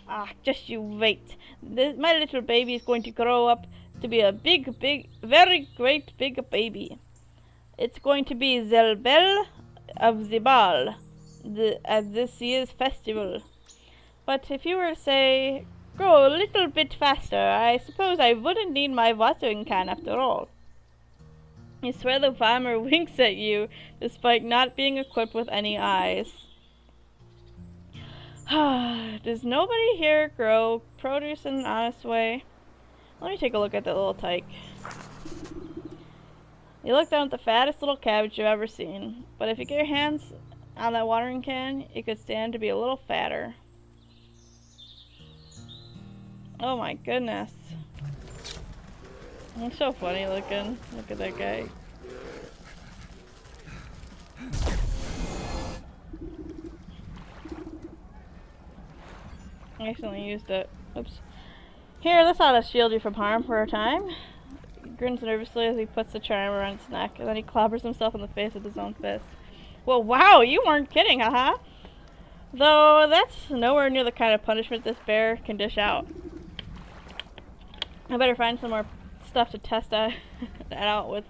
Ah, just you wait. My little baby is going to grow up to be a very great big baby. It's going to be the belle of the ball at this year's festival. But if you were to say, grow a little bit faster, I suppose I wouldn't need my watering can after all. You swear the farmer winks at you, despite not being equipped with any eyes. Does nobody here grow produce in an honest way? Let me take a look at that little tyke. You look down at the fattest little cabbage you've ever seen, but if you get your hands on that watering can, it could stand to be a little fatter. Oh my goodness. He's so funny looking. Look at that guy. I accidentally used it. Oops. Here, this ought to shield you from harm for a time. He grins nervously as he puts the charm around its neck, and then he clobbers himself in the face with his own fist. Well, wow, you weren't kidding, haha. Though that's nowhere near the kind of punishment this bear can dish out. I better find some more stuff to test that out with.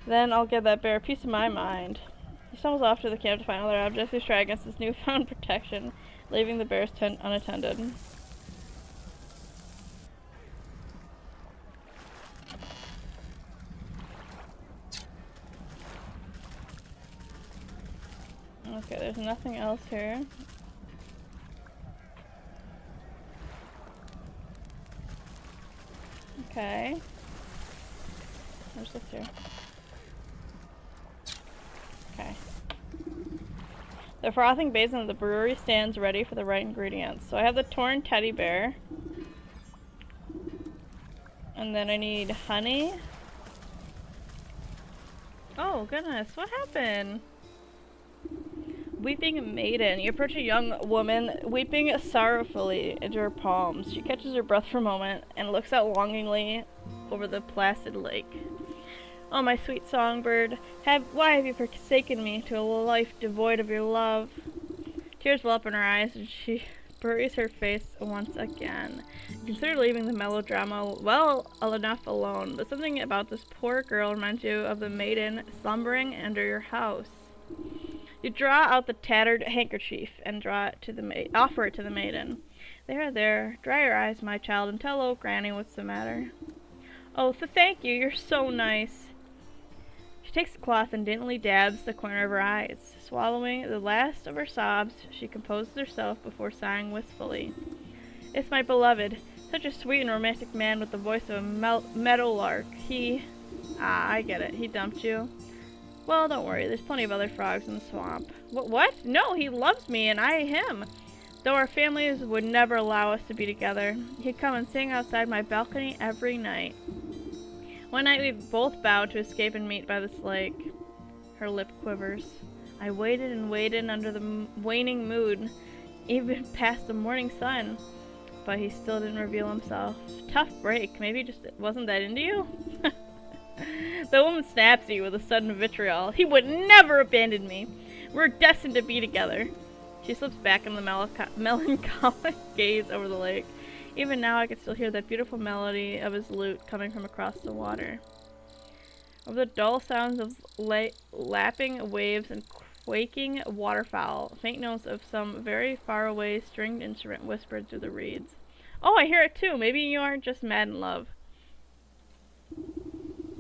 Then I'll give that bear a piece of my mind. He stumbles off to the camp to find other objects to try against his newfound protection, leaving the bear's tent unattended. Okay, there's nothing else here. Okay. Where's this here? Okay. The frothing basin of the brewery stands ready for the right ingredients. So I have the torn teddy bear. And then I need honey. Oh goodness, what happened? Weeping maiden. You approach a young woman weeping sorrowfully into her palms. She catches her breath for a moment and looks out longingly over the placid lake. Oh, my sweet songbird, why have you forsaken me to a life devoid of your love? Tears well up in her eyes, and she buries her face once again. Consider leaving the melodrama well enough alone, but something about this poor girl reminds you of the maiden slumbering under your house. You draw out the tattered handkerchief and offer it to the maiden. There, dry your eyes, my child, and tell old Granny what's the matter. Oh, thank you, you're so nice. She takes the cloth and daintily dabs the corner of her eyes. Swallowing the last of her sobs, she composes herself before sighing wistfully. It's my beloved, such a sweet and romantic man with the voice of a meadowlark. I get it, he dumped you. Well, don't worry, there's plenty of other frogs in the swamp. What? No, he loves me and I him. Though our families would never allow us to be together, he'd come and sing outside my balcony every night. One night we both vowed to escape and meet by this lake. Her lip quivers. I waited and waited under the waning moon, even past the morning sun, but he still didn't reveal himself. Tough break. Maybe he just wasn't that into you? The woman snaps at you with a sudden vitriol. He would never abandon me. We're destined to be together. She slips back in the melancholic gaze over the lake. Even now I could still hear that beautiful melody of his lute coming from across the water. Over the dull sounds of lapping waves and quaking waterfowl, faint notes of some very far away stringed instrument whispered through the reeds. Oh, I hear it too. Maybe you aren't just mad in love.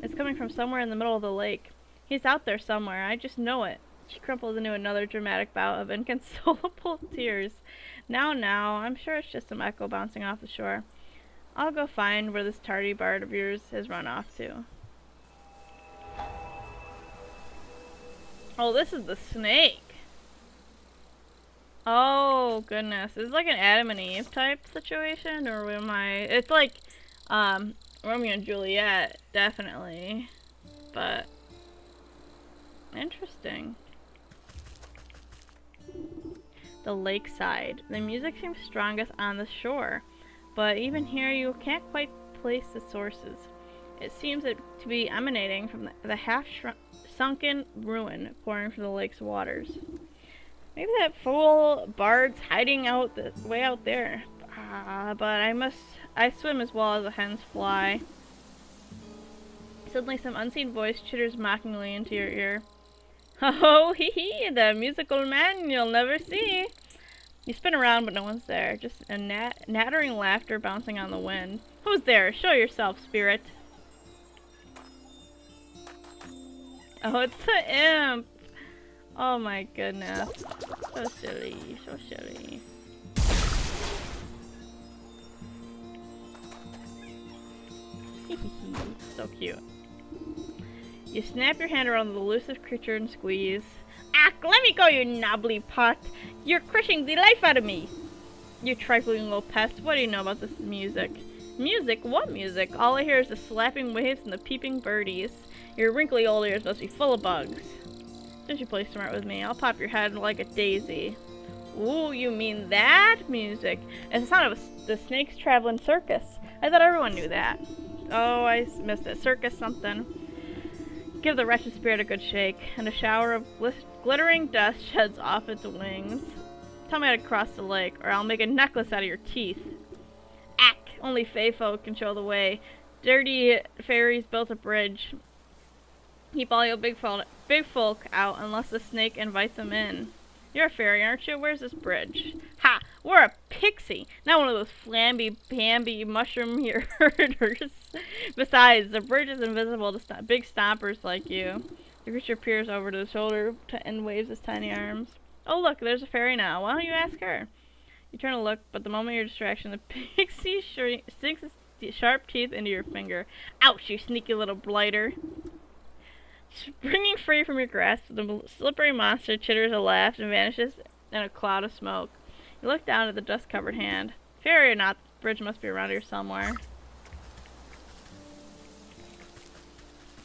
It's coming from somewhere in the middle of the lake. He's out there somewhere. I just know it. She crumples into another dramatic bout of inconsolable tears. Now, I'm sure it's just some echo bouncing off the shore. I'll go find where this tardy bard of yours has run off to. Oh, this is the snake. Oh, goodness. Is it like an Adam and Eve type situation? Or am I... It's like, Romeo and Juliet, definitely. But... interesting. The lakeside. The music seems strongest on the shore, but even here you can't quite place the sources. It seems to be emanating from the half-sunken ruin pouring from the lake's waters. Maybe that fool bard's hiding out way out there. But I swim as well as the hens fly. Suddenly some unseen voice chitters mockingly into your ear. Oh, hee hee, the musical man you'll never see. You spin around, but no one's there. Just a nattering laughter bouncing on the wind. Who's there? Show yourself, spirit. Oh, it's the imp! Oh my goodness. So silly, so silly. So cute. You snap your hand around the elusive creature and squeeze. Ah, let me go, you knobbly pot! You're crushing the life out of me! You trifling little pest, what do you know about this music? Music? What music? All I hear is the slapping waves and the peeping birdies. Your wrinkly old ears must be full of bugs. Don't you play smart with me? I'll pop your head like a daisy. Ooh, you mean that music? It's the sound of the snakes traveling circus. I thought everyone knew that. Oh, I missed it. Circus something. Give the wretched spirit a good shake, and a shower of glittering dust sheds off its wings. Tell me how to cross the lake, or I'll make a necklace out of your teeth. Ack! Only fey folk can show the way. Dirty fairies built a bridge. Keep all your big folk out unless the snake invites them in. You're a fairy, aren't you? Where's this bridge? Ha! We're a pixie! Not one of those flamby-pamby mushroom herders. Besides, the bridge is invisible to big stompers like you. The creature peers over to the shoulder and waves his tiny arms. Oh look, there's a fairy now. Why don't you ask her? You turn to look, but the moment of your distraction, the pixie sinks its sharp teeth into your finger. Ouch, you sneaky little blighter! Springing free from your grasp, the slippery monster chitters a laugh and vanishes in a cloud of smoke. You look down at the dust-covered hand. Fairy or not, the bridge must be around here somewhere.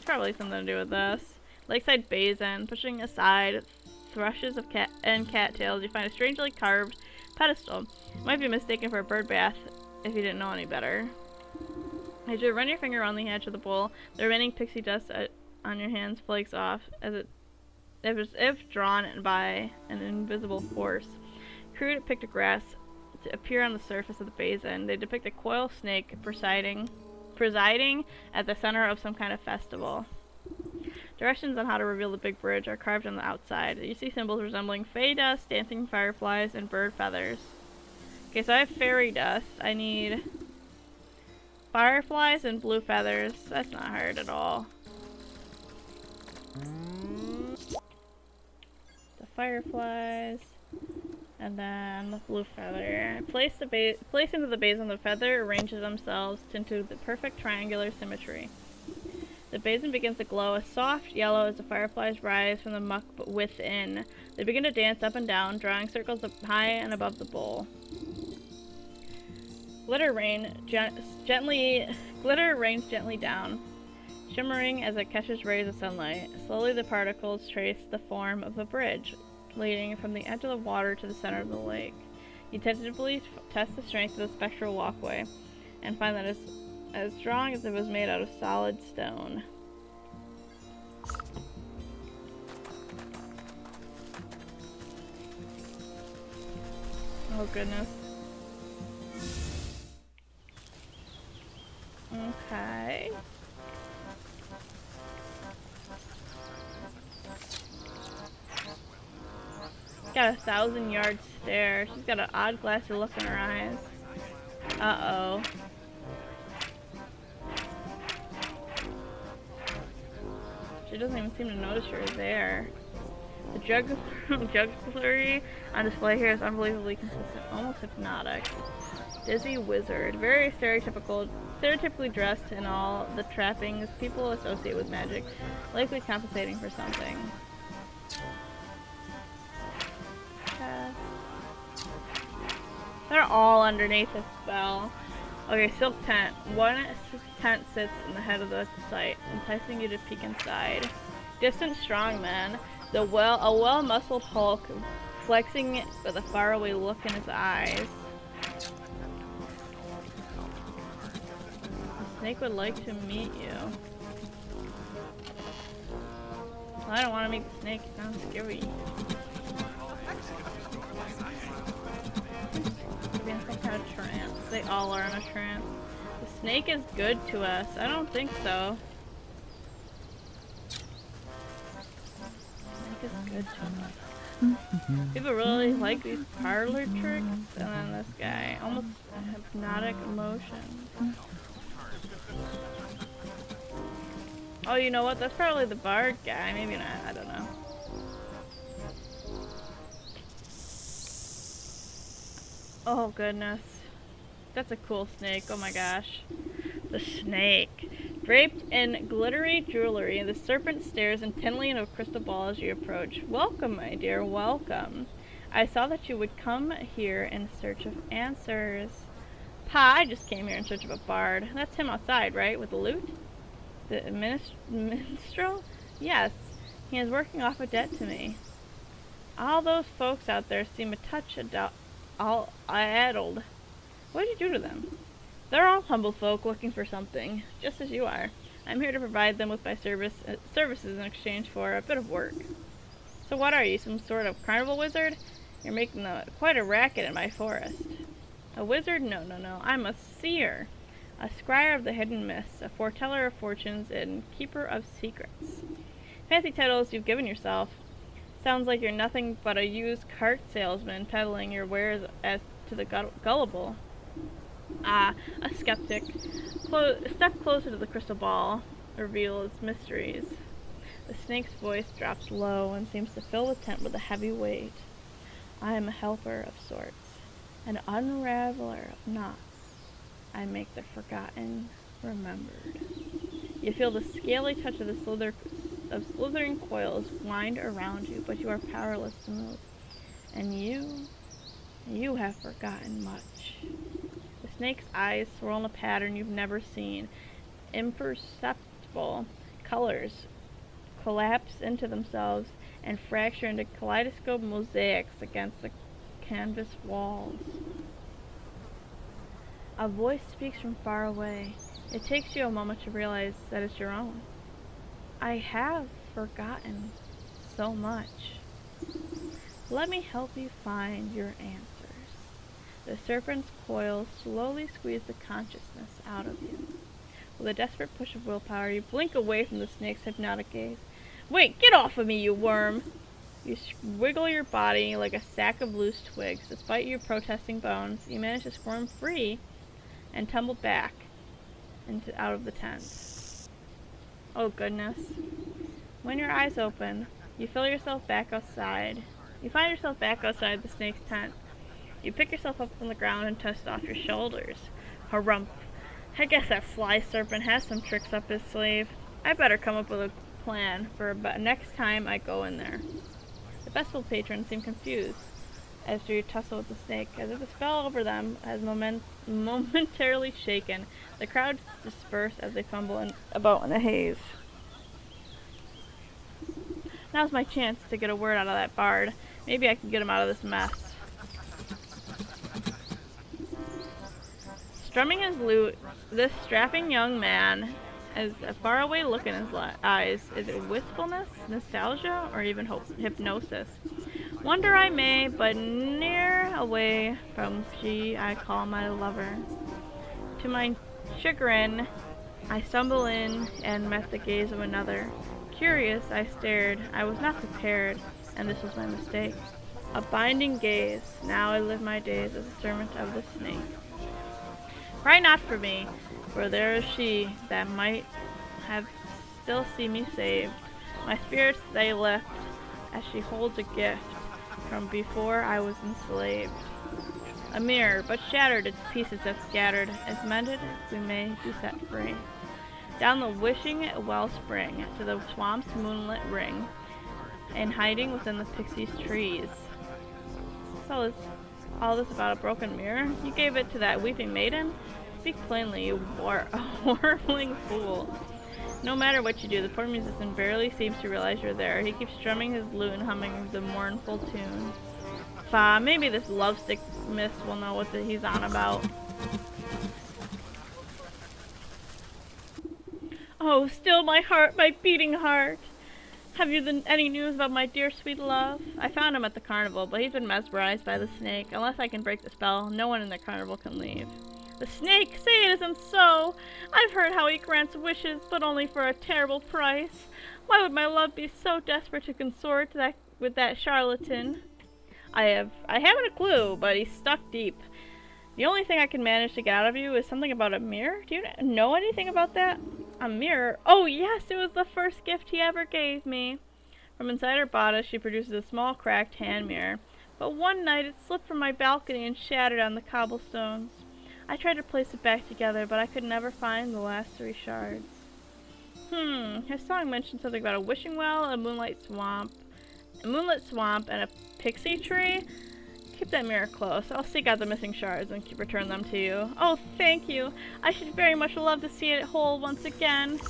Probably something to do with this. Lakeside basin, pushing aside thrushes of cattails, you find a strangely carved pedestal. It might be mistaken for a bird bath if you didn't know any better. As you run your finger around the edge of the bowl, the remaining pixie dust on your hands flakes off as if drawn by an invisible force. Crude pictographs to appear on the surface of the basin. They depict a coil snake presiding at the center of some kind of festival. Directions on how to reveal the big bridge are carved on the outside. You see symbols resembling fey dust, dancing fireflies, and bird feathers. Okay, so I have fairy dust. I need fireflies and blue feathers. That's not hard at all. The fireflies, and then the blue feather. Place into the basin the feather arranges themselves into the perfect triangular symmetry. The basin begins to glow a soft yellow as the fireflies rise from the muck within. They begin to dance up and down, drawing circles up high and above the bowl. Glitter rains gently down, shimmering as it catches rays of sunlight. Slowly the particles trace the form of a bridge, leading from the edge of the water to the center of the lake. You tentatively test the strength of the spectral walkway, and find that it's as strong as if it was made out of solid stone. Oh goodness. Okay. Got a 1,000-yard stare. She's got an odd glassy look in her eyes. Uh-oh. She doesn't even seem to notice you're there. The jugglery on display here is unbelievably consistent, almost hypnotic. Dizzy wizard, very stereotypically dressed in all the trappings people associate with magic, likely compensating for something. They're all underneath the spell. Okay, silk tent. One tent sits in the head of the site, enticing you to peek inside. Distant strongman, a well-muscled Hulk, flexing with a faraway look in his eyes. The snake would like to meet you. Well, I don't want to meet the snake. It sounds scary. Be in some kind of trance. They all are in a trance. The snake is good to us. I don't think so. The snake is good to us. People really like these parlor tricks, and then this guy, almost hypnotic emotion. Oh, you know what? That's probably the bard guy. Maybe not. I don't know. Oh, goodness. That's a cool snake. Oh my gosh. The snake. Draped in glittery jewelry, the serpent stares intently into a crystal ball as you approach. Welcome, my dear, welcome. I saw that you would come here in search of answers. Pa, I just came here in search of a bard. That's him outside, right? With the lute? The minstrel? Yes. He is working off a debt to me. All those folks out there seem a touch all addled. What did you do to them? They're all humble folk looking for something, just as you are. I'm here to provide them with my services in exchange for a bit of work. So what are you, some sort of carnival wizard? You're making quite a racket in my forest. A wizard? No, no, no. I'm a seer. A scryer of the hidden mists, a foreteller of fortunes, and keeper of secrets. Fancy titles you've given yourself. Sounds like you're nothing but a used cart salesman peddling your wares as to the gullible. Ah, a skeptic. Step closer to the crystal ball, reveal its mysteries. The snake's voice drops low and seems to fill the tent with a heavy weight. I am a helper of sorts, an unraveler of knots. I make the forgotten remembered. You feel the scaly touch of the slithering coils wind around you, but you are powerless to move. And you have forgotten much. The snake's eyes swirl in a pattern you've never seen. Imperceptible colors collapse into themselves and fracture into kaleidoscope mosaics against the canvas walls. A voice speaks from far away. It takes you a moment to realize that it's your own. I have forgotten so much. Let me help you find your answers. The serpent's coils slowly squeeze the consciousness out of you. With a desperate push of willpower, you blink away from the snake's hypnotic gaze. Wait, get off of me, you worm! You wiggle your body like a sack of loose twigs. Despite your protesting bones, you manage to squirm free and tumble back out of the tent. Oh goodness. When your eyes open, you feel yourself back outside. You find yourself back outside the snake's tent. You pick yourself up from the ground and dust off your shoulders. Harumph. I guess that fly serpent has some tricks up his sleeve. I better come up with a plan for next time I go in there. The festival patrons seem confused as you tussle with the snake, as if the spell over them has momentarily shaken. The crowd disperse as they fumble about in the haze. Now's my chance to get a word out of that bard. Maybe I can get him out of this mess. Strumming his lute, this strapping young man has a faraway look in his eyes. Is it wistfulness, nostalgia, or even hypnosis? Wonder I may, but near away from she I call my lover. To my chagrin, I stumble in and met the gaze of another. Curious, I stared. I was not prepared, and this was my mistake. A binding gaze. Now I live my days as a servant of the snake. Cry not for me, for there is she that might have still seen me saved. My spirits they lift, as she holds a gift from before I was enslaved. A mirror, but shattered, its pieces have scattered. As mended, we may be set free. Down the wishing wellspring to the swamp's moonlit ring, and hiding within the pixie's trees. So all this about a broken mirror? You gave it to that weeping maiden? Speak plainly, you warbling fool. No matter what you do, the poor musician barely seems to realize you're there. He keeps strumming his lute and humming the mournful tune. Maybe this lovesick miss will know what he's on about. Oh, still my heart, my beating heart. Have you any news about my dear sweet love? I found him at the carnival, but he's been mesmerized by the snake. Unless I can break the spell, no one in the carnival can leave. The snake? Say it isn't so! I've heard how he grants wishes, but only for a terrible price. Why would my love be so desperate to consort with that charlatan? I haven't a clue, but he's stuck deep. The only thing I can manage to get out of you is something about a mirror. Do you know anything about that? A mirror? Oh yes, it was the first gift he ever gave me. From inside her bodice, she produces a small cracked hand mirror. But one night it slipped from my balcony and shattered on the cobblestones. I tried to place it back together, but I could never find the last 3 shards. His song mentioned something about a wishing well, a moonlit swamp, and a pixie tree. Keep that mirror close. I'll seek out the missing shards and return them to you. Oh, thank you. I should very much love to see it whole once again.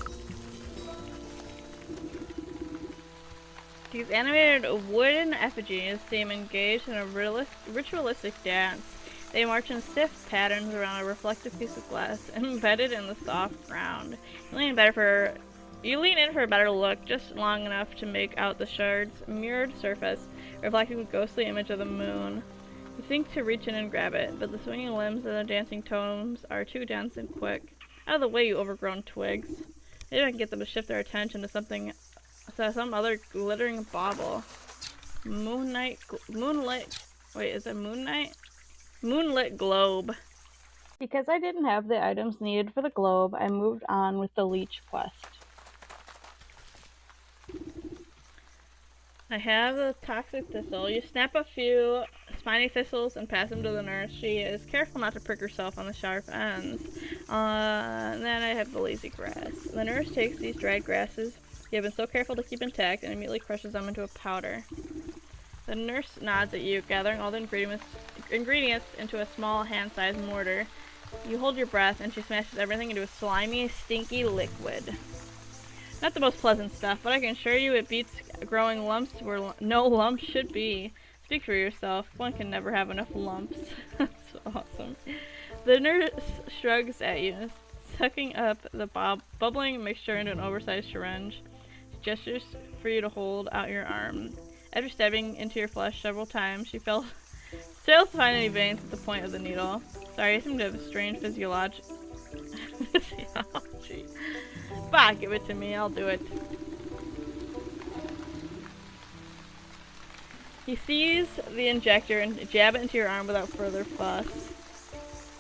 These animated wooden effigies seem engaged in a ritualistic dance. They march in stiff patterns around a reflective piece of glass embedded in the soft ground. You lean in for a better look, just long enough to make out the shard's mirrored surface, reflecting the ghostly image of the moon. You think to reach in and grab it, but the swinging limbs and the dancing tones are too dense and quick. Out of the way, you overgrown twigs. Maybe I can get them to shift their attention to some other glittering bauble. Moonlit globe. Because I didn't have the items needed for the globe, I moved on with the leech quest. I have the toxic thistle. You snap a few spiny thistles and pass them to the nurse. She is careful not to prick herself on the sharp ends. And then I have the lazy grass. The nurse takes these dried grasses you have been so careful to keep intact and immediately crushes them into a powder. The nurse nods at you, gathering all the ingredients into a small hand-sized mortar. You hold your breath and she smashes everything into a slimy, stinky liquid. Not the most pleasant stuff, but I can assure you it beats growing lumps where no lumps should be. Speak for yourself. One can never have enough lumps. That's awesome. The nurse shrugs at you, sucking up the bubbling mixture into an oversized syringe. She gestures for you to hold out your arm. After stabbing into your flesh several times, she fails to find any veins at the point of the needle. Sorry, I seem to have a strange physiology. Bah, give it to me, I'll do it. You seize the injector and jab it into your arm without further fuss.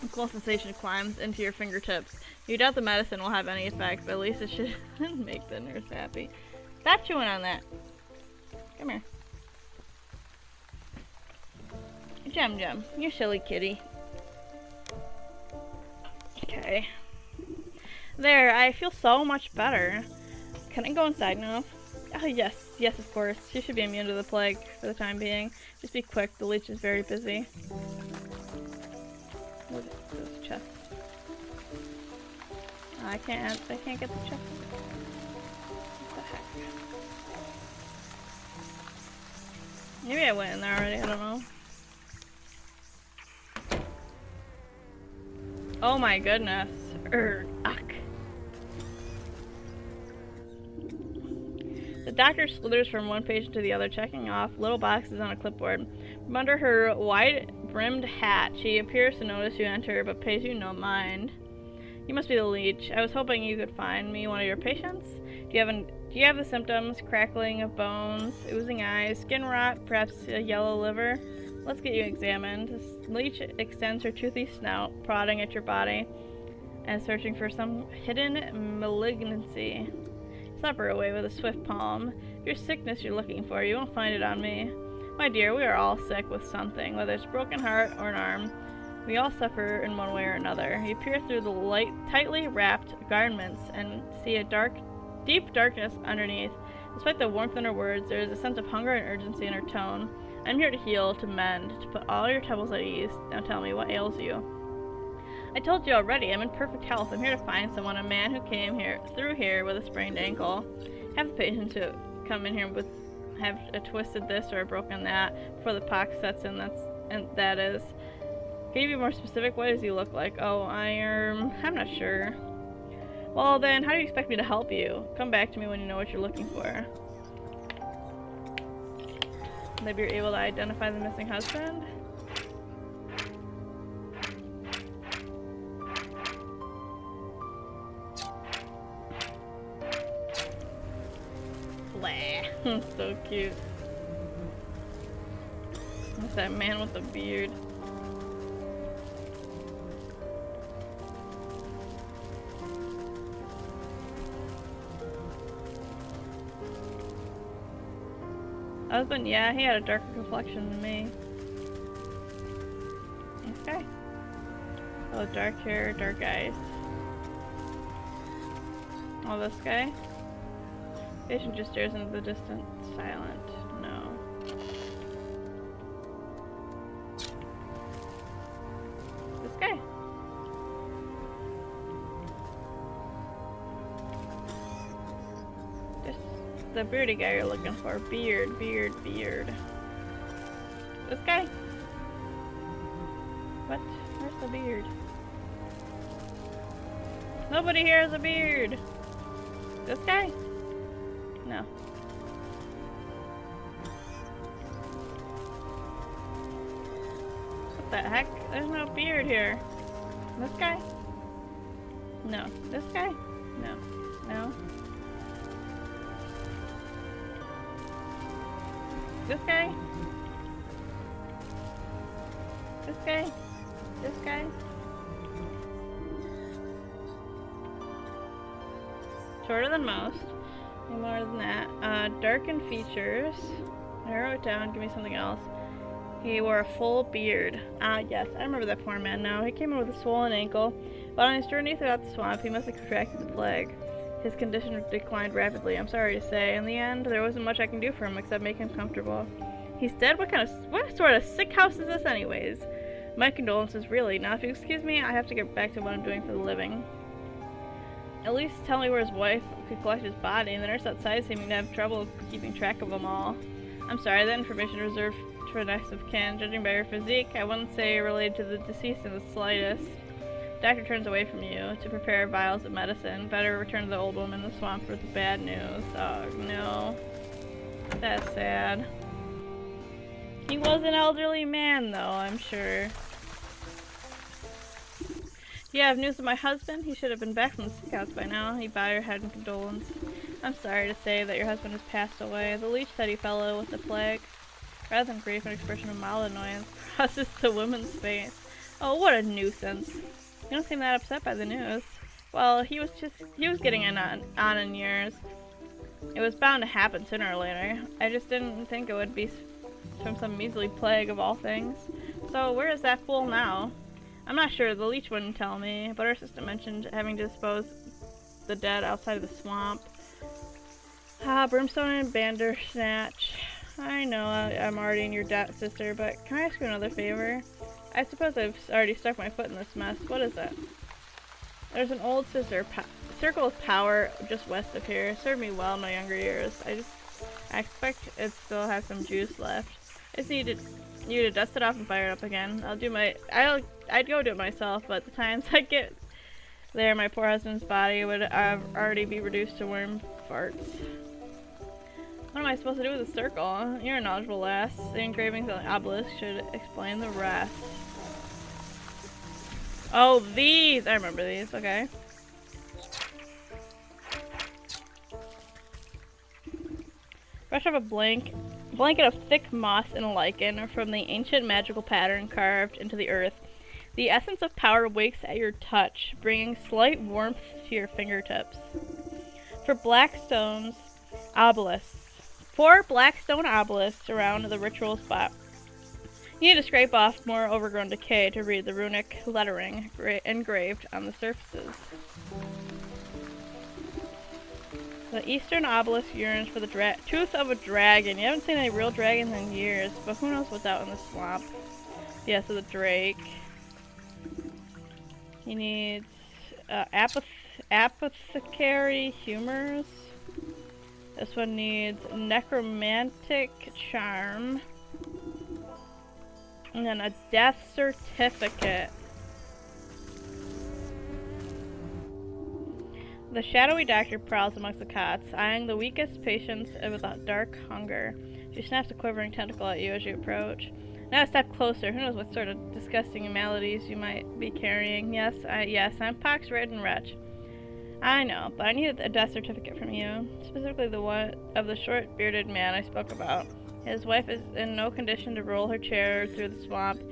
A cool sensation climbs into your fingertips. You doubt the medicine will have any effect, but at least it should make the nurse happy. Stop chewing on that. Come here. Jum, you silly kitty. Okay. There, I feel so much better. Can I go inside now? Oh, yes, of course. She should be immune to the plague for the time being. Just be quick, the leech is very busy. Look at those chests. I can't get the chest. What the heck? Maybe I went in there already, I don't know. Oh my goodness. Ugh. The doctor slithers from one patient to the other, checking off little boxes on a clipboard. From under her wide-brimmed hat, she appears to notice you enter, but pays you no mind. You must be the leech. I was hoping you could find me one of your patients. Do you have the symptoms? Crackling of bones, oozing eyes, skin rot, perhaps a yellow liver? Let's get you examined. This leech extends her toothy snout, prodding at your body and searching for some hidden malignancy. Slap her away with a swift palm. If your sickness you're looking for, you won't find it on me. My dear, we are all sick with something, whether it's a broken heart or an arm. We all suffer in one way or another. You peer through the tightly wrapped garments and see a deep darkness underneath. Despite the warmth in her words, there is a sense of hunger and urgency in her tone. I'm here to heal, to mend, to put all your troubles at ease. Now tell me, what ails you? I told you already, I'm in perfect health. I'm here to find someone, a man who came through here with a sprained ankle. Have the patients who come in here have a twisted this or a broken that before the pox sets in. That is. Can you be more specific? What does he look like? Oh, I'm not sure. Well then, how do you expect me to help you? Come back to me when you know what you're looking for. Maybe you're able to identify the missing husband? Blah. So cute. It's that man with the beard. husband? Yeah, he had a darker complexion than me. Okay. Oh, dark hair, dark eyes. Oh, this guy? Patient just stares into the distance, silent. No. This guy? Just the beardy guy you're looking for. Beard, beard, beard. This guy? What? Where's the beard? Nobody here has a beard! This guy? No. What the heck? There's no beard here. This guy? No. This guy? No. No. This guy? This guy? This guy? Shorter than most. More than that. Darkened features. Narrow it down. Give me something else. He wore a full beard. Yes. I remember that poor man now. He came in with a swollen ankle. But on his journey throughout the swamp, he must have contracted the plague. His condition declined rapidly, I'm sorry to say. In the end, there wasn't much I can do for him except make him comfortable. He's dead? What sort of sick house is this anyways? My condolences, really. Now, if you excuse me, I have to get back to what I'm doing for the living. At least tell me where his wife could collect his body, and the nurse outside seeming to have trouble keeping track of them all. I'm sorry, that information reserved for next of kin. Judging by your physique, I wouldn't say you're related to the deceased in the slightest. Doctor turns away from you to prepare vials of medicine. Better return to the old woman in the swamp with the bad news. Oh, no. That's sad. He was an elderly man, though, I'm sure. You have news of my husband? He should have been back from the scouts by now. He bowed your head in condolence. I'm sorry to say that your husband has passed away. The leech said he fell ill with the plague. Rather than grief, an expression of mild annoyance crosses the woman's face. Oh, what a nuisance. You don't seem that upset by the news. Well, he was getting on in years. It was bound to happen sooner or later. I just didn't think it would be from some measly plague of all things. So, where is that fool now? I'm not sure, the leech wouldn't tell me, but our sister mentioned having to dispose the dead outside of the swamp. Brimstone and Bandersnatch. I know I'm already in your debt, sister, but can I ask you another favor? I suppose I've already stuck my foot in this mess. What is it? There's an old circle of power just west of here. It served me well in my younger years. I expect it still has some juice left. I just needed you to dust it off and fire it up again. I'd go do it myself, but the times I get there, my poor husband's body would already be reduced to worm farts. What am I supposed to do with a circle? You're a knowledgeable lass. The engravings on the obelisk should explain the rest. Oh, these! I remember these, okay. Brush off a blanket of thick moss and lichen from the ancient magical pattern carved into the earth. The essence of power wakes at your touch, bringing slight warmth to your fingertips. For black stones, obelisks. 4 black stone obelisks around the ritual spot. You need to scrape off more overgrown decay to read the runic lettering engraved on the surfaces. The eastern obelisk yearns for the tooth of a dragon. You haven't seen any real dragons in years, but who knows what's out in the swamp. Yeah, so the drake. He needs apothecary humors. This one needs necromantic charm. And then a death certificate. The shadowy doctor prowls amongst the cots, eyeing the weakest patients with a dark hunger. She snaps a quivering tentacle at you as you approach. Now step closer. Who knows what sort of disgusting maladies you might be carrying. Yes, I'm pox-ridden wretch. I know, but I need a death certificate from you. Specifically the one of the short-bearded man I spoke about. His wife is in no condition to roll her chair through the swamp,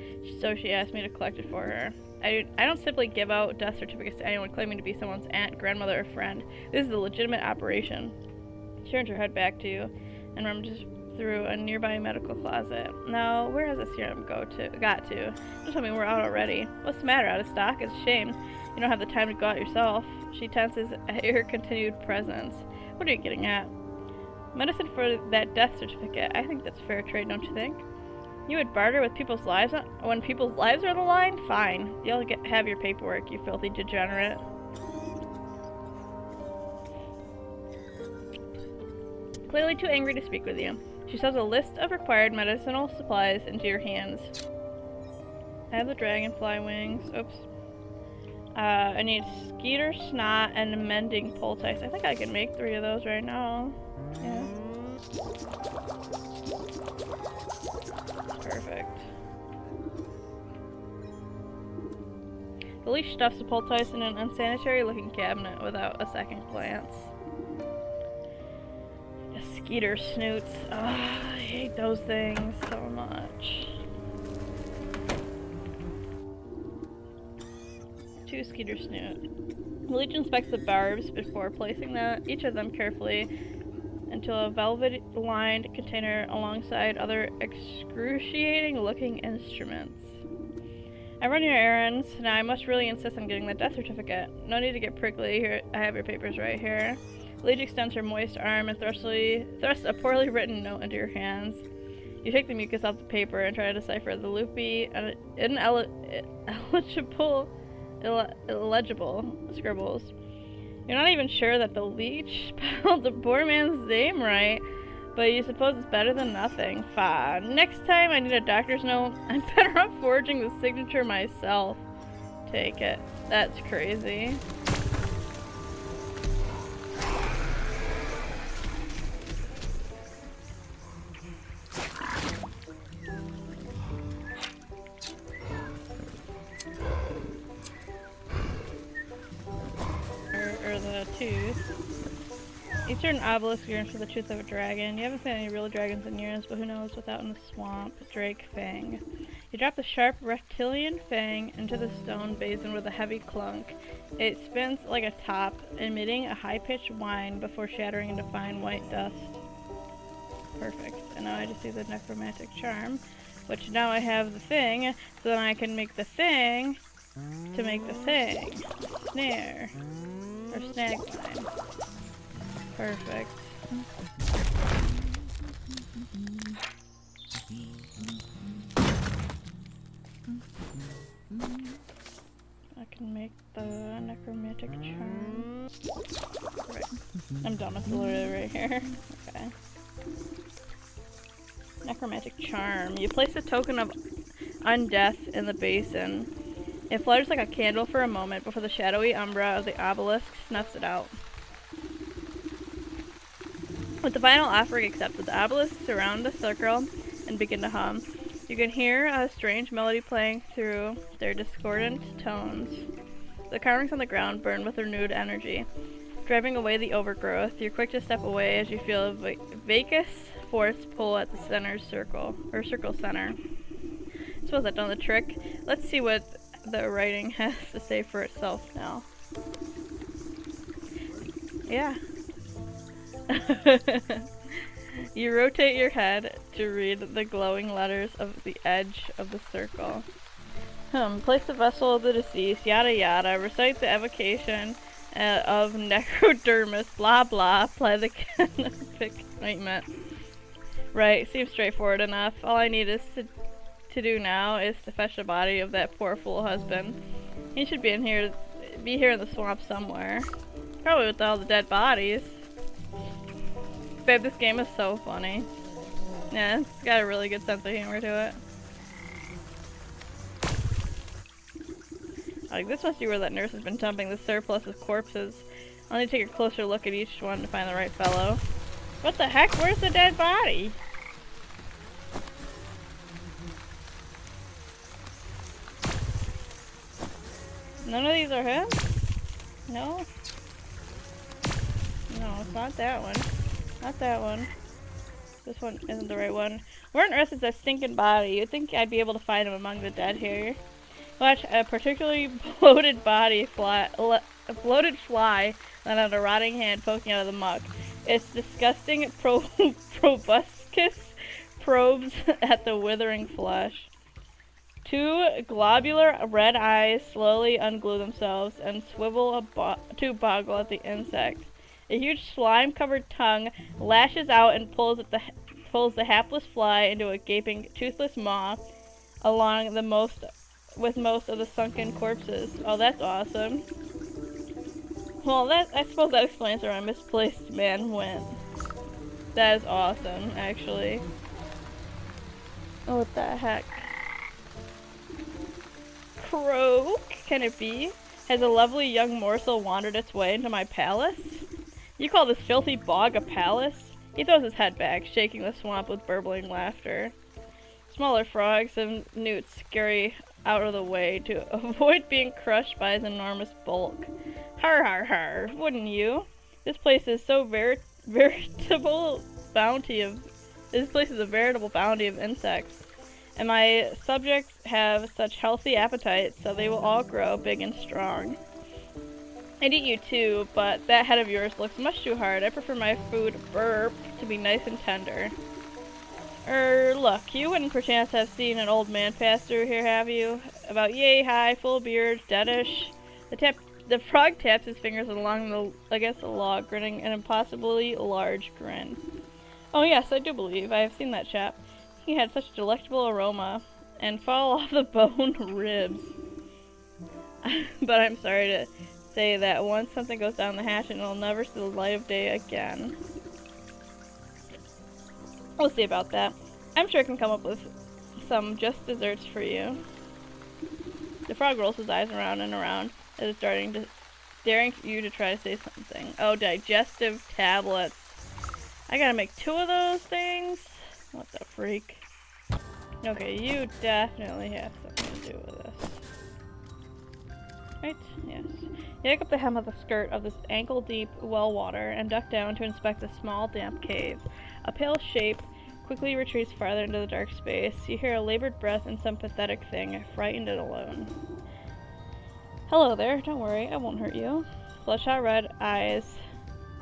so she asked me to collect it for her. I don't simply give out death certificates to anyone claiming to be someone's aunt, grandmother, or friend. This is a legitimate operation. She turns her head back to you and rummages through a nearby medical closet. Now, where has this serum got to? Don't tell me we're out already. What's the matter? Out of stock? It's a shame. You don't have the time to go out yourself. She tenses at your continued presence. What are you getting at? Medicine for that death certificate. I think that's fair trade, don't you think? You would barter with people's lives when people's lives are on the line? Fine. You'll have your paperwork, you filthy degenerate. Clearly too angry to speak with you. She shoves a list of required medicinal supplies into your hands. I have the dragonfly wings. Oops. I need skeeter snot and mending poultice. I think I can make 3 of those right now. Yeah. Perfect. The leash stuffs the poultice in an unsanitary looking cabinet without a second glance. Skeeter snoots. Ugh, I hate those things so much. 2 skeeter snoot. The leech inspects the barbs before placing each of them carefully into a velvet-lined container alongside other excruciating-looking instruments. I run your errands. Now I must really insist on getting the death certificate. No need to get prickly. Here, I have your papers right here. Leech extends her moist arm and thrusts a poorly written note into your hands. You take the mucus off the paper and try to decipher the loopy, illegible scribbles. You're not even sure that the leech spelled the poor man's name right, but you suppose it's better than nothing. Fine. Next time I need a doctor's note, I'm better off forging the signature myself. Take it. That's crazy. The tooth. Each certain obelisk yearns for the tooth of a dragon. You haven't seen any real dragons in years, but who knows what's out in the swamp. Drake Fang. You drop the sharp reptilian fang into the stone basin with a heavy clunk. It spins like a top, emitting a high-pitched whine before shattering into fine white dust. Perfect. And now I just do the necromantic charm, which now I have the thing, so then I can make the thing to make the thing. Snare. Or snag line. Perfect. I can make the necromantic charm. Right. I'm done with the literally right here. Okay. Necromantic charm. You place a token of undeath in the basin. It flutters like a candle for a moment before the shadowy umbra of the obelisk snuffs it out. With the final offering accepted, the obelisks surround the circle and begin to hum. You can hear a strange melody playing through their discordant tones. The carvings on the ground burn with renewed energy. Driving away the overgrowth, you're quick to step away as you feel a vacuous force pull at the center circle center. I suppose I've done the trick. Let's see what the writing has to say for itself now. Yeah. You rotate your head to read the glowing letters of the edge of the circle. Place the vessel of the deceased, yada yada, recite the evocation of necrodermis, blah blah, apply the canopic ointment. Right, seems straightforward enough. All I need is to do now is to fetch the body of that poor fool husband. He should be here in the swamp somewhere. Probably with all the dead bodies. Babe, this game is so funny. Yeah, it's got a really good sense of humor to it. Like, this must be where that nurse has been dumping the surplus of corpses. I'll need to take a closer look at each one to find the right fellow. What the heck? Where's the dead body? None of these are him? No? No, it's not that one. Not that one. This one isn't the right one. Where on earth is that stinking body? You'd think I'd be able to find him among the dead here. Watch a particularly bloated bloated fly land on a rotting hand poking out of the muck. Its disgusting proboscis probes at the withering flesh. Two globular red eyes slowly unglue themselves and swivel to boggle at the insect. A huge slime-covered tongue lashes out and pulls the hapless fly into a gaping, toothless maw along with most of the sunken corpses. Oh, that's awesome. Well, I suppose that explains where my misplaced man went. That is awesome, actually. Oh, what the heck? Croak, can it be? Has a lovely young morsel wandered its way into my palace? You call this filthy bog a palace? He throws his head back, shaking the swamp with burbling laughter. Smaller frogs and newts scurry out of the way to avoid being crushed by his enormous bulk. Har har har, wouldn't you? This place is a veritable bounty of insects. And my subjects have such healthy appetites, so they will all grow big and strong. I'd eat you too, but that head of yours looks much too hard. I prefer my food burp to be nice and tender. Look, you wouldn't perchance have seen an old man pass through here, have you? About yay high, full beard, deadish. The frog taps his fingers along the log, grinning an impossibly large grin. Oh yes, I do believe I have seen that chap. He had such delectable aroma, and fall off the bone ribs. But I'm sorry to say that once something goes down the hatch, it'll never see the light of day again. We'll see about that. I'm sure I can come up with some just desserts for you. The frog rolls his eyes around and around as it's daring you to try to say something. Oh, digestive tablets. I gotta make 2 of those things? What the freak? Okay, you definitely have something to do with this. Right? Yes. You pick up the hem of the skirt of this ankle-deep well water and duck down to inspect the small, damp cave. A pale shape quickly retreats farther into the dark space. You hear a labored breath and some pathetic thing, frightened and alone. Hello there, don't worry, I won't hurt you. Bloodshot red eyes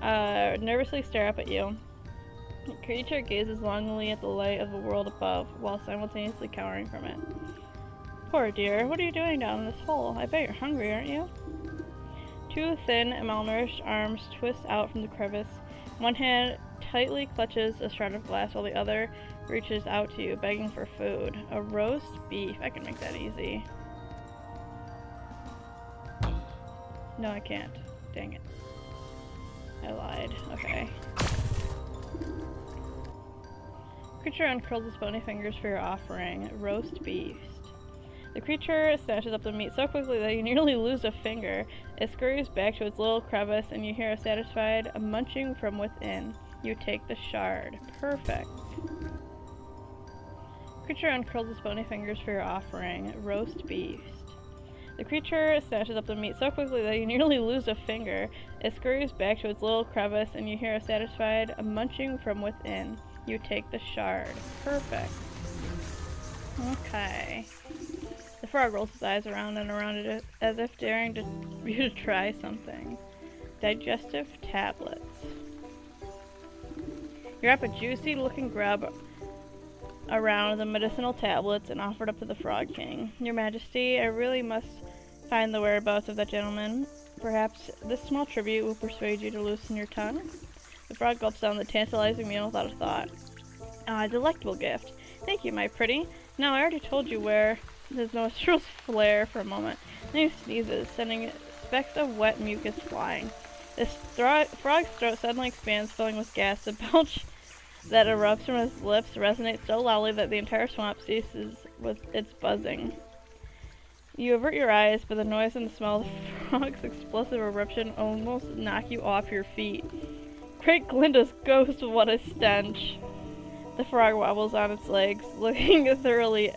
nervously stare up at you. The creature gazes longingly at the light of the world above, while simultaneously cowering from it. Poor dear, what are you doing down in this hole? I bet you're hungry, aren't you? 2 thin, malnourished arms twist out from the crevice. One hand tightly clutches a shard of glass, while the other reaches out to you, begging for food. A roast beef. I can make that easy. No, I can't. Dang it. I lied. Okay. Creature uncurls its bony fingers for your offering. Roast beef. The creature snatches up the meat so quickly that you nearly lose a finger. It scurries back to its little crevice, and you hear a satisfied munching from within. You take the shard. Perfect. Creature uncurls its bony fingers for your offering. Roast beef. The creature snatches up the meat so quickly that you nearly lose a finger. It scurries back to its little crevice, and you hear a satisfied munching from within. You take the shard. Perfect. Okay. The frog rolls his eyes around and around it as if daring you to try something. Digestive tablets. You wrap a juicy-looking grub around the medicinal tablets and offer it up to the Frog King. Your Majesty, I really must find the whereabouts of that gentleman. Perhaps this small tribute will persuade you to loosen your tongue? The frog gulps down the tantalizing meal without a thought. Ah, a delectable gift. Thank you, my pretty. Now, I already told you where. His nostrils flare for a moment. Then he sneezes, sending specks of wet mucus flying. This frog's throat suddenly expands, filling with gas. The belch that erupts from his lips resonates so loudly that the entire swamp ceases with its buzzing. You avert your eyes, but the noise and the smell of the frog's explosive eruption almost knock you off your feet. Great Glinda's ghost, what a stench! The frog wobbles on its legs, looking thoroughly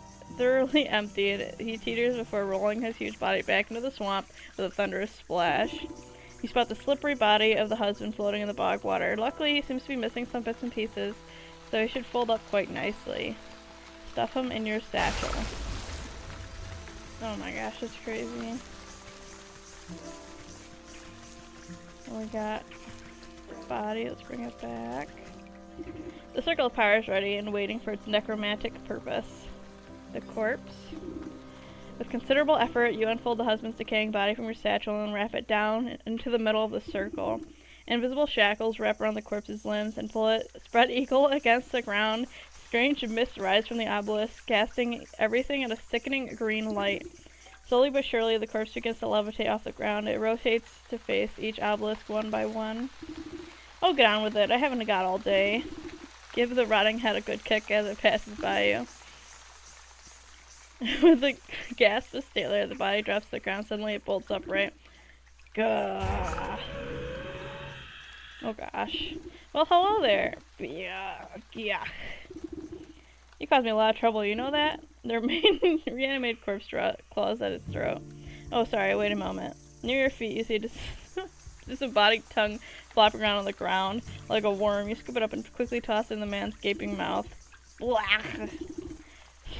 empty. He teeters before rolling his huge body back into the swamp with a thunderous splash. You spot the slippery body of the husband floating in the bog water. Luckily, he seems to be missing some bits and pieces, so he should fold up quite nicely. Stuff him in your satchel. Oh my gosh, that's crazy. We got body, let's bring it back. The circle of power is ready and waiting for its necromantic purpose. The corpse. With considerable effort, you unfold the husband's decaying body from your satchel and wrap it down into the middle of the circle. Invisible shackles wrap around the corpse's limbs and pull it spread eagle against the ground. Strange mists rise from the obelisk, casting everything in a sickening green light. Slowly but surely, the corpse begins to levitate off the ground. It rotates to face each obelisk one by one. Oh, get on with it. I haven't got all day. Give the rotting head a good kick as it passes by you. With a gasp of Statler, the body drops to the ground. Suddenly it bolts upright. Gah. Oh gosh. Well, hello there. Yeah. You caused me a lot of trouble, you know that? Their main reanimated corpse claws at its throat. Oh, sorry, wait a moment. Near your feet, you see disembodied tongue flopping around on the ground like a worm. You scoop it up and quickly toss it in the man's gaping mouth. Blech.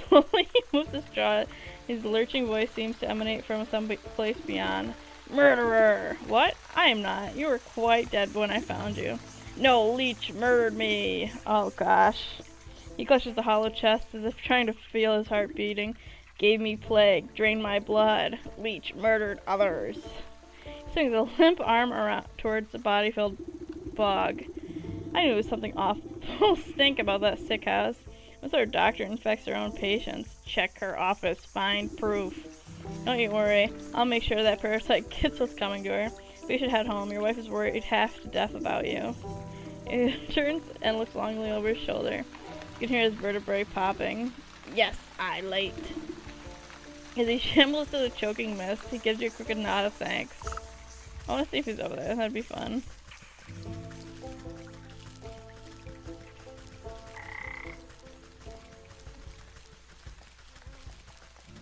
Slowly he moves his jaw. His lurching voice seems to emanate from some place beyond. Murderer! What? I am not. You were quite dead when I found you. No, Leech murdered me! Oh gosh. He clutches the hollow chest as if trying to feel his heart beating. Gave me plague, drained my blood. Leech murdered others. He swings a limp arm around towards the body-filled bog. I knew it was something awful stink about that sick house. What sort of doctor infects their own patients? Check her office. Find proof. Don't you worry. I'll make sure that parasite gets what's coming to her. We should head home. Your wife is worried half to death about you. He turns and looks longingly over his shoulder. You can hear his vertebrae popping. Yes, I late. As he shambles through the choking mist, he gives you a crooked nod of thanks. I want to see if he's over there. That'd be fun.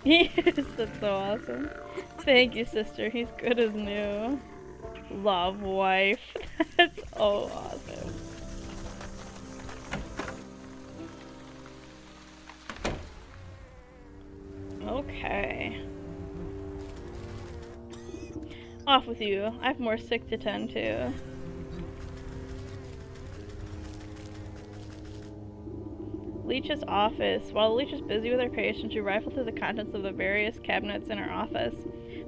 Yes, that's so awesome. Thank you, sister. He's good as new. Love, wife. That's so awesome. Okay. Off with you. I have more sick to tend to. Leech's office. While the Leech is busy with her patients, you rifle through the contents of the various cabinets in her office.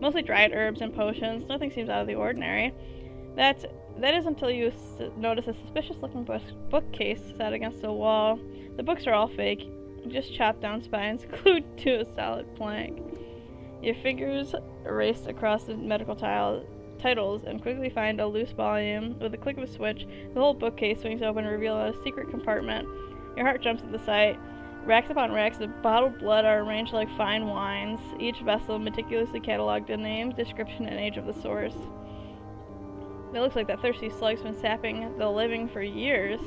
Mostly dried herbs and potions. Nothing seems out of the ordinary. That is until you notice a suspicious-looking bookcase set against the wall. The books are all fake, just chopped down spines glued to a solid plank. Your fingers erase across the medical titles and quickly find a loose volume. With a click of a switch, the whole bookcase swings open and reveals a secret compartment. Your heart jumps at the sight. Racks upon racks of bottled blood are arranged like fine wines, each vessel meticulously cataloged in name, description, and age of the source. It looks like that thirsty slug's been sapping the living for years.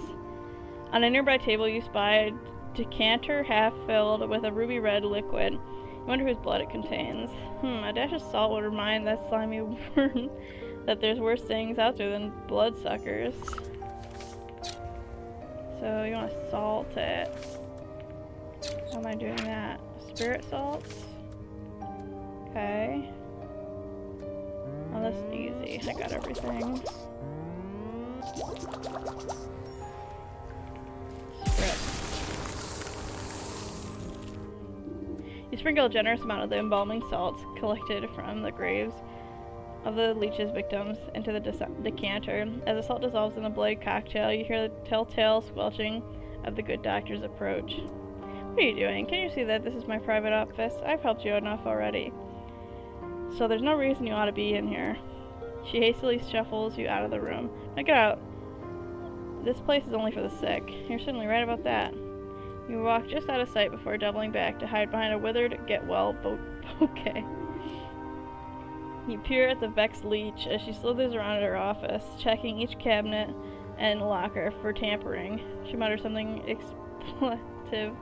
On a nearby table you spy a decanter half filled with a ruby-red liquid. You wonder whose blood it contains. A dash of salt would remind that slimy worm that there's worse things out there than bloodsuckers. So you want to salt it. How am I doing that? Spirit salts? Okay. Oh, that's easy. I got everything. Spirit. You sprinkle a generous amount of the embalming salts collected from the graves of the Leech's victims into the decanter. As the salt dissolves in the bloody cocktail, you hear the telltale squelching of the good doctor's approach. What are you doing? Can you see that this is my private office? I've helped you enough already. So there's no reason you ought to be in here. She hastily shuffles you out of the room. Now get out. This place is only for the sick. You're certainly right about that. You walk just out of sight before doubling back to hide behind a withered get-well bouquet. You peer at the vexed Leech as she slithers around her office, checking each cabinet and locker for tampering. She mutters something expletive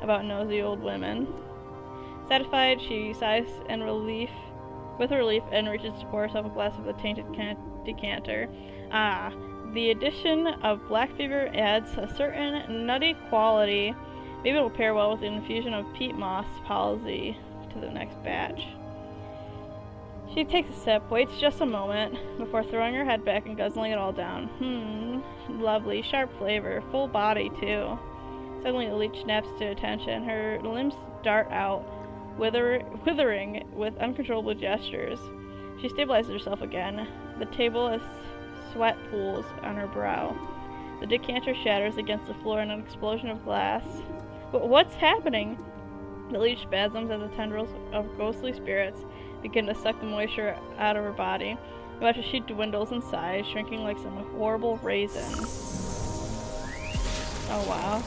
about nosy old women. Satisfied, she sighs with relief and reaches to pour herself a glass of the tainted decanter. Ah, the addition of black fever adds a certain nutty quality. Maybe it'll pair well with an infusion of peat moss palsy to the next batch. She takes a sip, waits just a moment, before throwing her head back and guzzling it all down. Lovely, sharp flavor, full body too. Suddenly the leech snaps to attention. Her limbs dart out, withering with uncontrollable gestures. She stabilizes herself again. The table has sweat pools on her brow. The decanter shatters against the floor in an explosion of glass. What's happening? The leech spasms as the tendrils of ghostly spirits begin to suck the moisture out of her body. You watch as she dwindles in size, shrinking like some horrible raisin. Oh wow.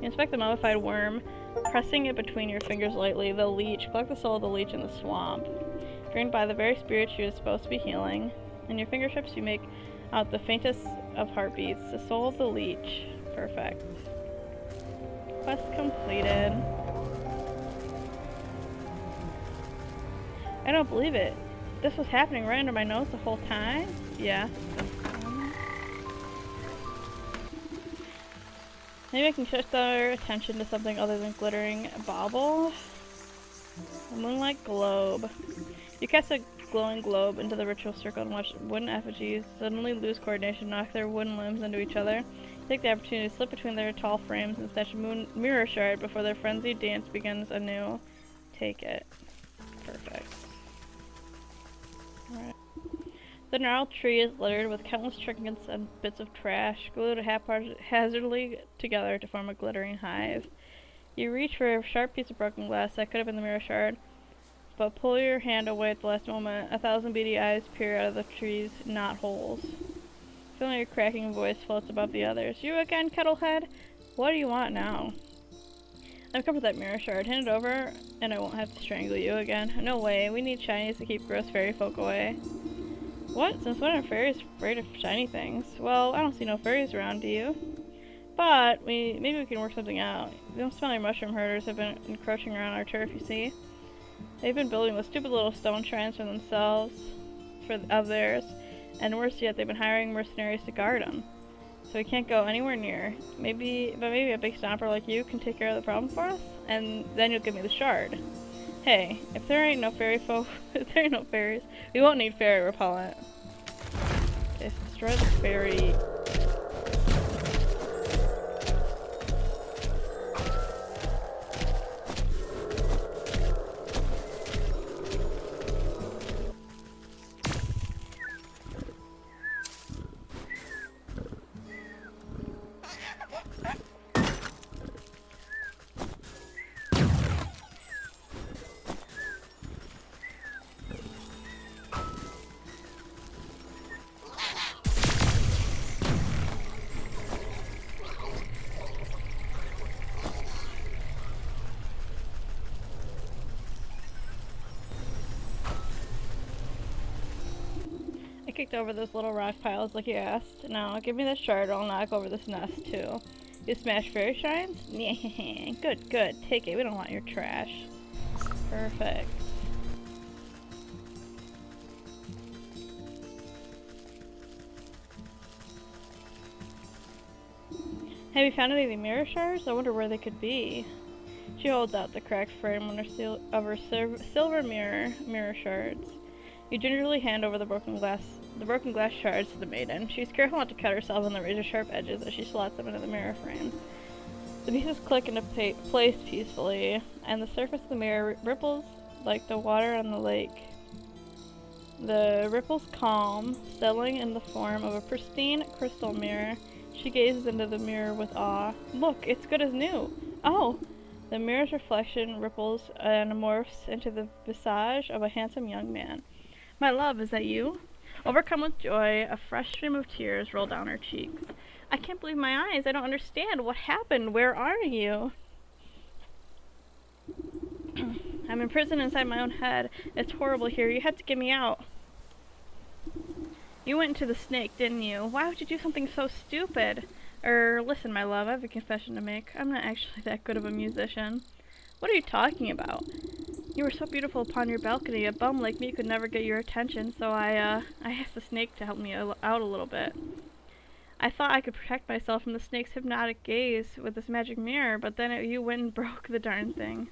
You inspect the mummified worm, pressing it between your fingers lightly. The leech, collect the soul of the leech in the swamp. Drained by the very spirit she was supposed to be healing. In your fingertips you make out the faintest of heartbeats. The soul of the leech. Perfect. Quest completed. I don't believe it. This was happening right under my nose the whole time? Yeah. Maybe I can shift their attention to something other than glittering bauble. A moonlight globe. You cast a glowing globe into the ritual circle and watch wooden effigies suddenly lose coordination, knock their wooden limbs into each other. Take the opportunity to slip between their tall frames and snatch a mirror shard before their frenzied dance begins anew. Take it. Perfect. Alright. The gnarled tree is littered with countless trinkets and bits of trash, glued haphazardly together to form a glittering hive. You reach for a sharp piece of broken glass that could have been the mirror shard, but pull your hand away at the last moment. 1,000 beady eyes peer out of the tree's knot holes. Feeling a cracking voice floats above the others. You again, Kettlehead? What do you want now? I've come for that mirror shard. Hand it over, and I won't have to strangle you again. No way. We need shinies to keep gross fairy folk away. What? Since when are fairies afraid of shiny things? Well, I don't see no fairies around, do you? But maybe we can work something out. Those smelly mushroom herders have been encroaching around our turf, you see. They've been building those stupid little stone shrines for themselves, of theirs, and worse yet, they've been hiring mercenaries to guard them. So we can't go anywhere near. Maybe a big stomper like you can take care of the problem for us, and then you'll give me the shard. Hey, if there ain't no fairy folk, if there ain't no fairies, we won't need fairy repellent. Okay, so destroy the fairy. Kicked over those little rock piles like you asked. Now, give me the shard or I'll knock over this nest, too. You smash fairy shrines? Yeah, good. Take it. We don't want your trash. Perfect. Have you found any of the mirror shards? I wonder where they could be. She holds out the cracked frame of her silver mirror shards. You gingerly hand over the broken glass shards to the maiden. She's careful not to cut herself on the razor-sharp edges as she slots them into the mirror frame. The pieces click into place peacefully, and the surface of the mirror ripples like the water on the lake. The ripples calm, settling in the form of a pristine crystal mirror. She gazes into the mirror with awe. Look, it's good as new! Oh! The mirror's reflection ripples and morphs into the visage of a handsome young man. My love, is that you? Overcome with joy, a fresh stream of tears roll down her cheeks. I can't believe my eyes. I don't understand. What happened? Where are you? I'm imprisoned inside my own head. It's horrible here. You had to get me out. You went into the snake, didn't you? Why would you do something so stupid? Listen, my love, I have a confession to make. I'm not actually that good of a musician. What are you talking about? You were so beautiful upon your balcony, a bum like me could never get your attention, so I asked the snake to help me out a little bit. I thought I could protect myself from the snake's hypnotic gaze with this magic mirror, but then you went and broke the darn thing.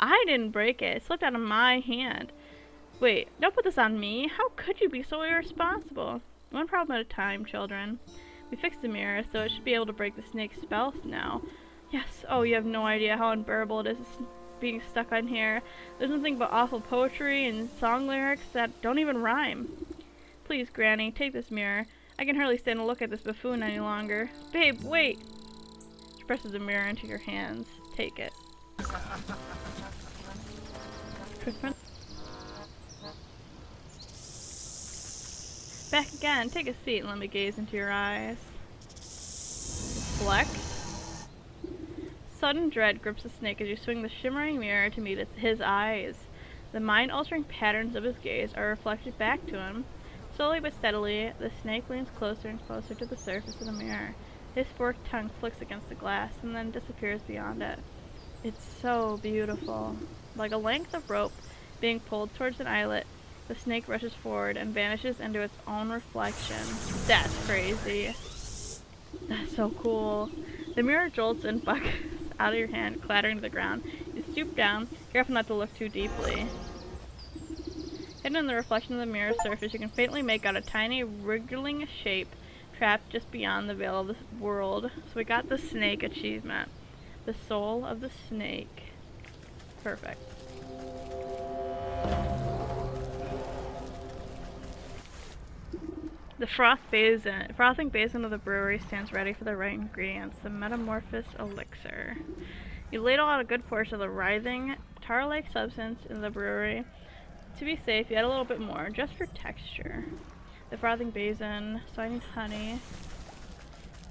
I didn't break it. It slipped out of my hand. Wait, don't put this on me. How could you be so irresponsible? One problem at a time, children. We fixed the mirror, so it should be able to break the snake's spell now. Yes. Oh, you have no idea how unbearable it is being stuck on here. There's nothing but awful poetry and song lyrics that don't even rhyme. Please, Granny, take this mirror. I can hardly stand to look at this buffoon any longer. Babe, wait! She presses the mirror into your hands. Take it. Back again. Take a seat and let me gaze into your eyes. Flex. Sudden dread grips the snake as you swing the shimmering mirror to meet his eyes. The mind-altering patterns of his gaze are reflected back to him. Slowly but steadily, the snake leans closer and closer to the surface of the mirror. His forked tongue flicks against the glass and then disappears beyond it. It's so beautiful. Like a length of rope being pulled towards an eyelet, the snake rushes forward and vanishes into its own reflection. That's crazy. That's so cool. The mirror jolts and buckles out of your hand, clattering to the ground. You stoop down, careful not to look too deeply. Hidden in the reflection of the mirror's surface, you can faintly make out a tiny, wriggling shape trapped just beyond the veil of this world. So we got the snake achievement. The soul of the snake. Perfect. The frothing basin of the brewery stands ready for the right ingredients, the metamorphosis elixir. You ladle out a good portion of the writhing, tar-like substance in the brewery. To be safe, you add a little bit more, just for texture. The frothing basin, so I need honey.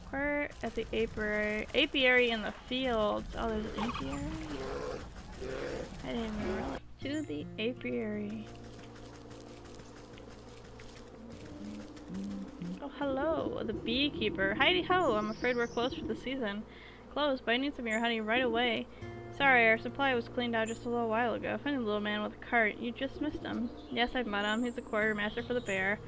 Acquire at the apiary in the fields. Oh, there's an apiary? I didn't even realize. To the apiary. Oh, hello, the beekeeper. Heidi ho, I'm afraid we're closed for the season. Closed, but I need some of your honey right away. Sorry, our supply was cleaned out just a little while ago. Find the little man with a cart. You just missed him. Yes, I've met him. He's the quartermaster for the bear.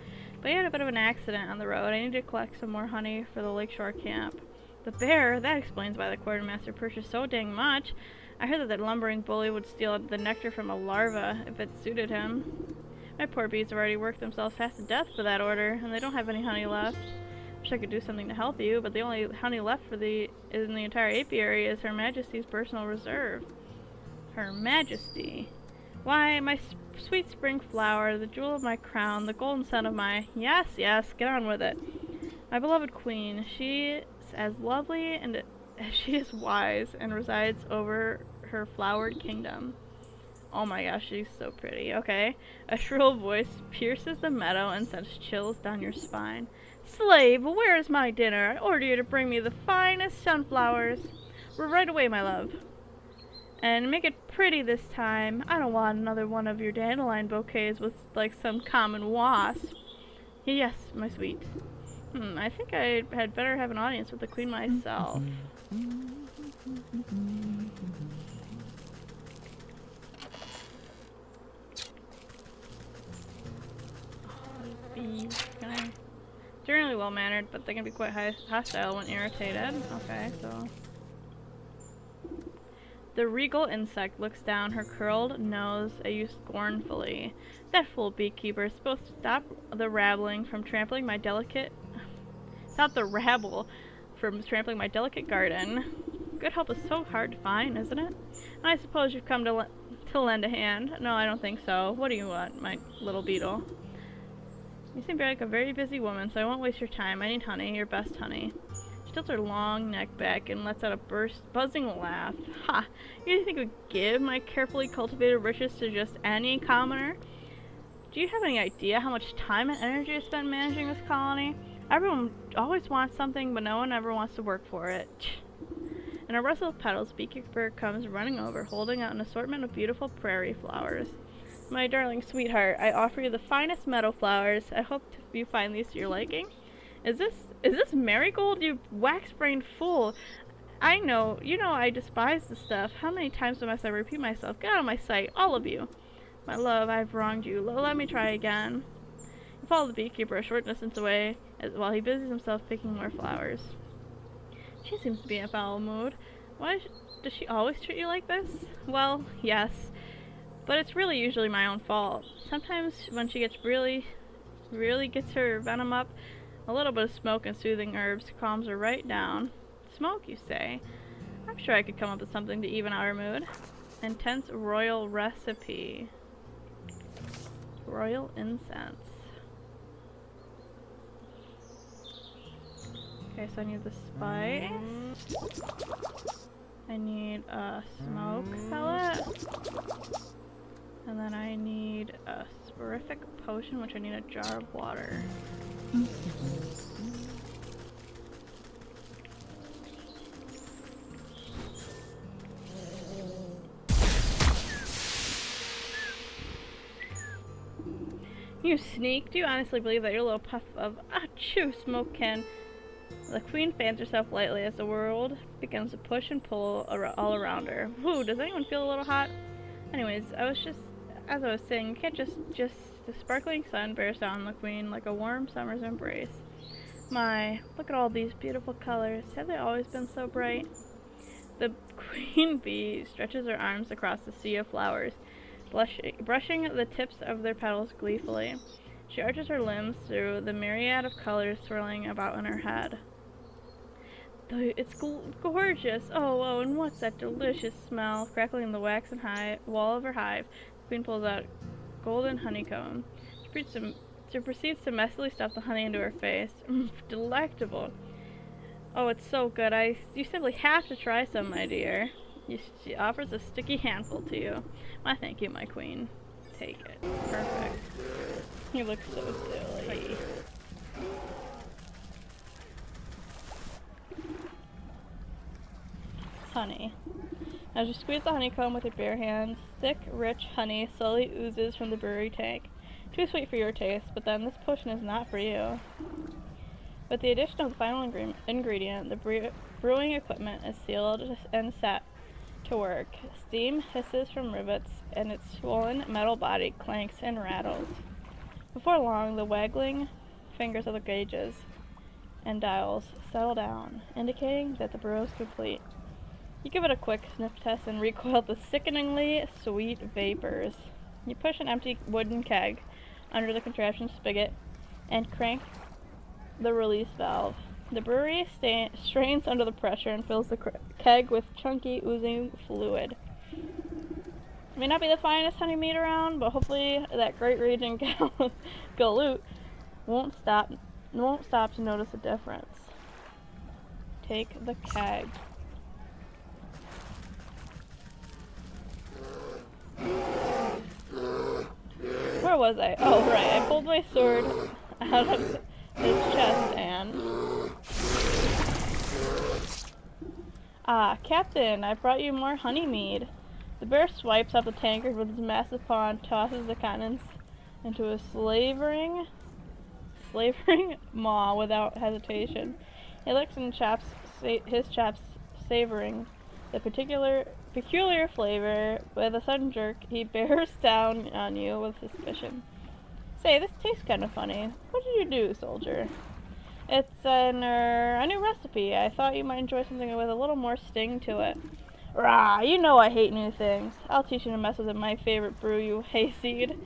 But he had a bit of an accident on the road. I need to collect some more honey for the lakeshore camp. The bear? That explains why the quartermaster purchased so dang much. I heard that the lumbering bully would steal the nectar from a larva if it suited him. My poor bees have already worked themselves half to death for that order, and they don't have any honey left. Wish I could do something to help you, but the only honey left in the entire apiary is Her Majesty's personal reserve. Her Majesty. Why, my sweet spring flower, the jewel of my crown, the golden sun of my... Yes, get on with it. My beloved queen, she is as lovely and as she is wise, and resides over her flowered kingdom. Oh my gosh, she's so pretty. Okay. A shrill voice pierces the meadow and sends chills down your spine. Slave, where is my dinner? I order you to bring me the finest sunflowers. Right away, my love. And make it pretty this time. I don't want another one of your dandelion bouquets with, like, some common wasp. Yes, my sweet. I think I had better have an audience with the queen myself. Bees. Generally well-mannered, but they can be quite hostile when irritated. Okay, so... The regal insect looks down her curled nose at you scornfully. That fool beekeeper is supposed to stop the rabble from trampling my delicate garden. Good help is so hard to find, isn't it? And I suppose you've come to lend a hand. No, I don't think so. What do you want, my little beetle? You seem like a very busy woman, so I won't waste your time. I need honey, your best honey. She tilts her long neck back and lets out a buzzing laugh. Ha! You think I would give my carefully cultivated riches to just any commoner? Do you have any idea how much time and energy I spent managing this colony? Everyone always wants something, but no one ever wants to work for it. In a rustle of petals, beekeeper comes running over, holding out an assortment of beautiful prairie flowers. My darling sweetheart, I offer you the finest meadow flowers. I hope you find these to your liking. Is this marigold, you wax-brained fool? You know I despise this stuff. How many times must I repeat myself? Get out of my sight, all of you. My love, I've wronged you. Let me try again. You follow the beekeeper a short distance away while he busies himself picking more flowers. She seems to be in a foul mood. Does she always treat you like this? Well, yes. But it's really usually my own fault. Sometimes when she gets really gets her venom up, a little bit of smoke and soothing herbs calms her right down. Smoke, you say? I'm sure I could come up with something to even out her mood. Intense royal recipe. Royal incense. Okay, so I need the spice. I need a smoke pellet. And then I need a soporific potion, which I need a jar of water. You sneak! Do you honestly believe that your little puff of achoo smoke can... The queen fans herself lightly as the world begins to push and pull all around her. Whoo, does anyone feel a little hot? Anyways, as I was saying, you can't just the sparkling sun bears down on the queen like a warm summer's embrace. My, look at all these beautiful colors. Have they always been so bright? The queen bee stretches her arms across the sea of flowers, brushing the tips of their petals gleefully. She arches her limbs through the myriad of colors swirling about in her head. It's gorgeous! Oh, and what's that delicious smell? Crackling the waxen wall of her hive, the queen pulls out golden honeycomb. She proceeds to messily stuff the honey into her face. Delectable! Oh, it's so good. You simply have to try some, my dear. She offers a sticky handful to you. Why, thank you, my queen. Take it. Perfect. You look so silly. Honey. As you squeeze the honeycomb with your bare hands, thick, rich honey slowly oozes from the brewery tank. Too sweet for your taste, but then this potion is not for you. With the addition of the final ingredient, the brewing equipment is sealed and set to work. Steam hisses from rivets, and its swollen metal body clanks and rattles. Before long, the waggling fingers of the gauges and dials settle down, indicating that the brew is complete. You give it a quick sniff test and recoil the sickeningly sweet vapors. You push an empty wooden keg under the contraption spigot and crank the release valve. The brewery strains under the pressure and fills the keg with chunky, oozing fluid. It may not be the finest honey mead around, but hopefully that great raging galoot won't stop to notice a difference. Take the keg. Where was I? Oh, right. I pulled my sword out of his chest and... Ah, Captain, I brought you more honey mead. The bear swipes up the tankard with his massive paw and tosses the contents into a slavering maw without hesitation. He licks and his chops, savoring the peculiar flavor. With a sudden jerk, he bears down on you with suspicion. Say, this tastes kind of funny. What did you do, soldier? It's a new recipe. I thought you might enjoy something with a little more sting to it. Rah, you know I hate new things. I'll teach you to mess with my favorite brew, you hayseed.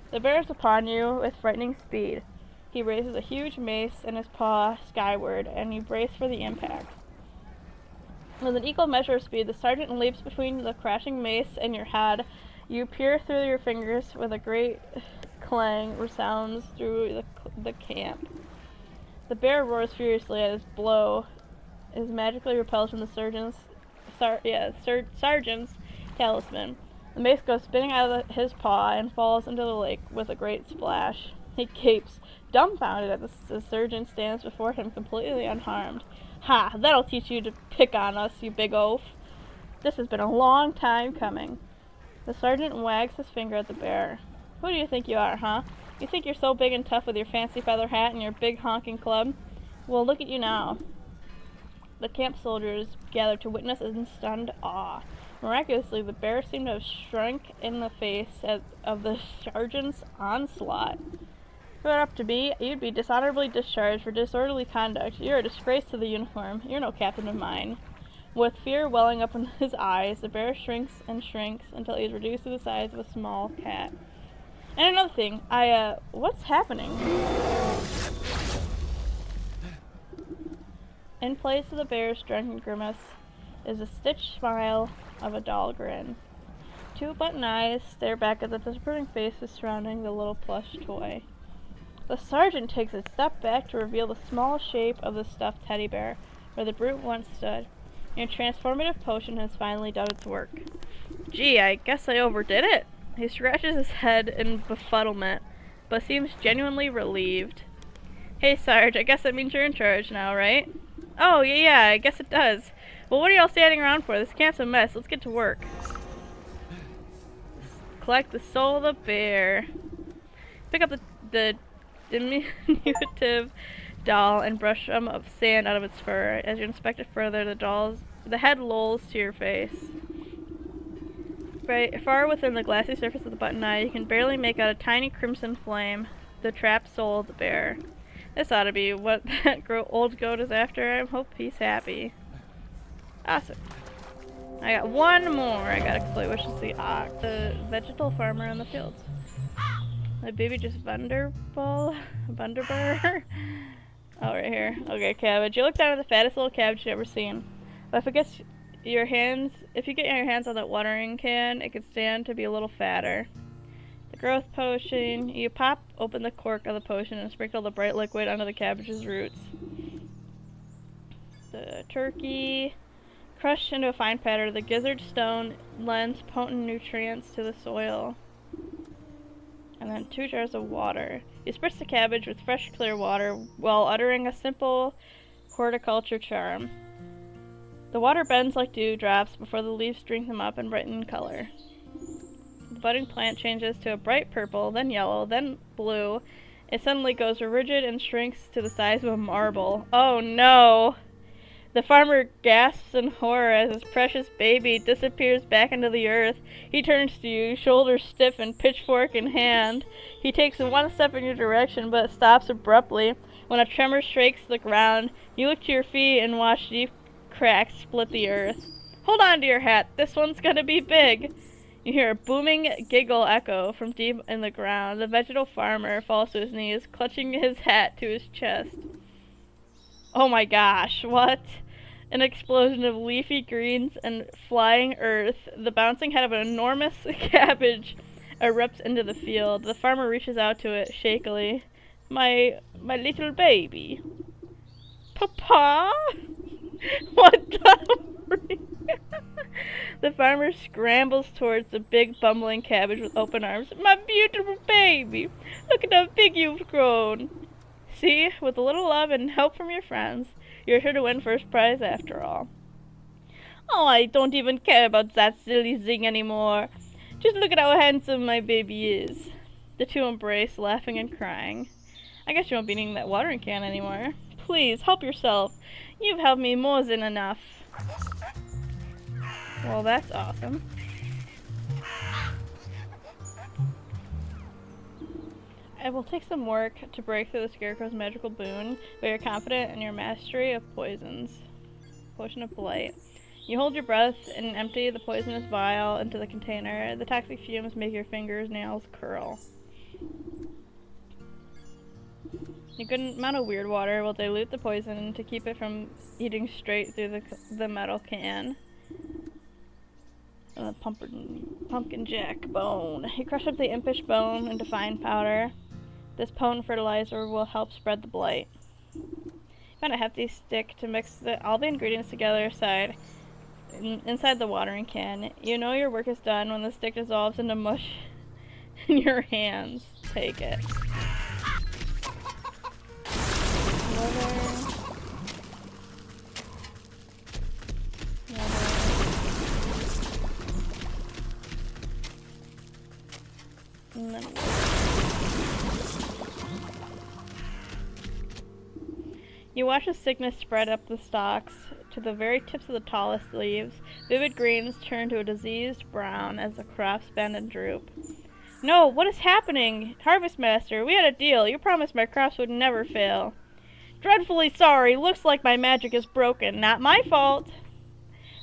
The bear is upon you with frightening speed. He raises a huge mace in his paw skyward, and you brace for the impact. With an equal measure of speed, the sergeant leaps between the crashing mace and your head. You peer through your fingers with a great clang resounds through the camp. The bear roars furiously as his blow is magically repelled from the sergeant's talisman. The mace goes spinning out of his paw and falls into the lake with a great splash. He gapes, dumbfounded, as the sergeant stands before him completely unharmed. Ha! That'll teach you to pick on us, you big oaf. This has been a long time coming. The sergeant wags his finger at the bear. Who do you think you are, huh? You think you're so big and tough with your fancy feather hat and your big honking club? Well, look at you now. The camp soldiers gathered to witness in stunned awe. Miraculously, the bear seemed to have shrunk in the face of the sergeant's onslaught. If it were up to me, you'd be dishonorably discharged for disorderly conduct. You're a disgrace to the uniform. You're no captain of mine. With fear welling up in his eyes, the bear shrinks and shrinks until he is reduced to the size of a small cat. And another thing, what's happening? In place of the bear's drunken grimace is a stitched smile of a doll grin. Two button eyes stare back at the disapproving faces surrounding the little plush toy. The sergeant takes a step back to reveal the small shape of the stuffed teddy bear, where the brute once stood. Your transformative potion has finally done its work. Gee, I guess I overdid it. He scratches his head in befuddlement, but seems genuinely relieved. Hey, Sarge, I guess that means you're in charge now, right? Oh, yeah, I guess it does. Well, what are y'all standing around for? This camp's a mess. Let's get to work. Collect the soul of the bear. Pick up the diminutive doll and brush some of sand out of its fur. As you inspect it further, the head lolls to your face. Right far within the glassy surface of the button eye, you can barely make out a tiny crimson flame, the trapped soul of the bear. This ought to be what that old goat is after. I hope he's happy. Awesome. I got one more I gotta complete, which is the ox. The vegetal farmer in the fields. My baby just Wunderburr? Oh, right here. Okay, cabbage. You look down at the fattest little cabbage you've ever seen. But if you get your hands on that watering can, it could stand to be a little fatter. The growth potion. You pop open the cork of the potion and sprinkle the bright liquid onto the cabbage's roots. The turkey. Crushed into a fine powder, the gizzard stone lends potent nutrients to the soil. And then 2 jars of water. You spritz the cabbage with fresh, clear water while uttering a simple horticulture charm. The water bends like dewdrops before the leaves drink them up and brighten in color. The budding plant changes to a bright purple, then yellow, then blue. It suddenly goes rigid and shrinks to the size of a marble. Oh no! The farmer gasps in horror as his precious baby disappears back into the earth. He turns to you, shoulders stiff and pitchfork in hand. He takes one step in your direction, but stops abruptly. When a tremor shakes the ground, you look to your feet and watch deep cracks split the earth. Hold on to your hat, this one's gonna be big. You hear a booming giggle echo from deep in the ground. The vegetal farmer falls to his knees, clutching his hat to his chest. Oh my gosh, what? An explosion of leafy greens and flying earth. The bouncing head of an enormous cabbage erupts into the field. The farmer reaches out to it shakily. My little baby. Papa? What the The farmer scrambles towards the big bumbling cabbage with open arms. My beautiful baby! Look at how big you've grown! See, with a little love and help from your friends, you're sure to win first prize after all. Oh, I don't even care about that silly thing anymore. Just look at how handsome my baby is. The two embrace, laughing and crying. I guess you won't be needing that watering can anymore. Please, help yourself. You've helped me more than enough. Well, that's awesome. It will take some work to break through the Scarecrow's magical boon, but you're confident in your mastery of poisons. Potion of Blight. You hold your breath and empty the poisonous vial into the container. The toxic fumes make your nails curl. A good amount of weird water will dilute the poison to keep it from eating straight through the metal can. And the pumpkin jack bone. You crush up the impish bone into fine powder. This potent fertilizer will help spread the blight. Find a hefty stick to mix all the ingredients together inside the watering can. You know your work is done when the stick dissolves into mush in your hands. Take it. And then you watch the sickness spread up the stalks to the very tips of the tallest leaves. Vivid greens turn to a diseased brown as the crops bend and droop. No, what is happening? Harvest Master, we had a deal. You promised my crops would never fail. Dreadfully sorry. Looks like my magic is broken. Not my fault.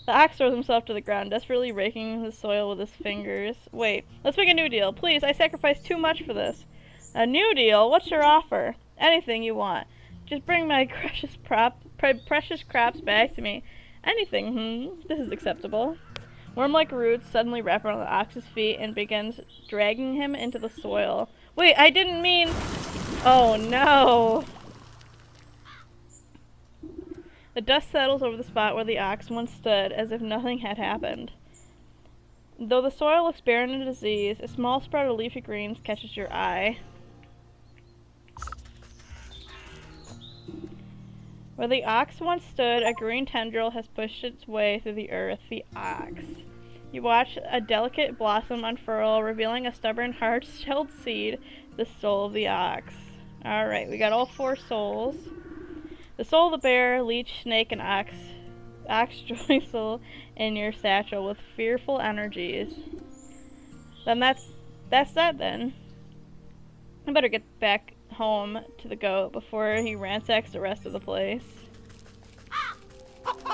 The ox throws himself to the ground, desperately raking the soil with his fingers. Wait, let's make a new deal. Please, I sacrificed too much for this. A new deal? What's your offer? Anything you want. Just bring my precious crops back to me. Anything, This is acceptable. Worm-like roots suddenly wrap around the ox's feet and begins dragging him into the soil. Wait, I didn't mean... Oh no! The dust settles over the spot where the ox once stood, as if nothing had happened. Though the soil looks barren and diseased, a small sprout of leafy greens catches your eye. Where the ox once stood, a green tendril has pushed its way through the earth. The ox. You watch a delicate blossom unfurl, revealing a stubborn, hard-shelled seed, the soul of the ox. Alright, we got all 4 souls. The soul of the bear, leech, snake, and ox joysel in your satchel with fearful energies. Then that's that then. I better get back home to the goat before he ransacks the rest of the place.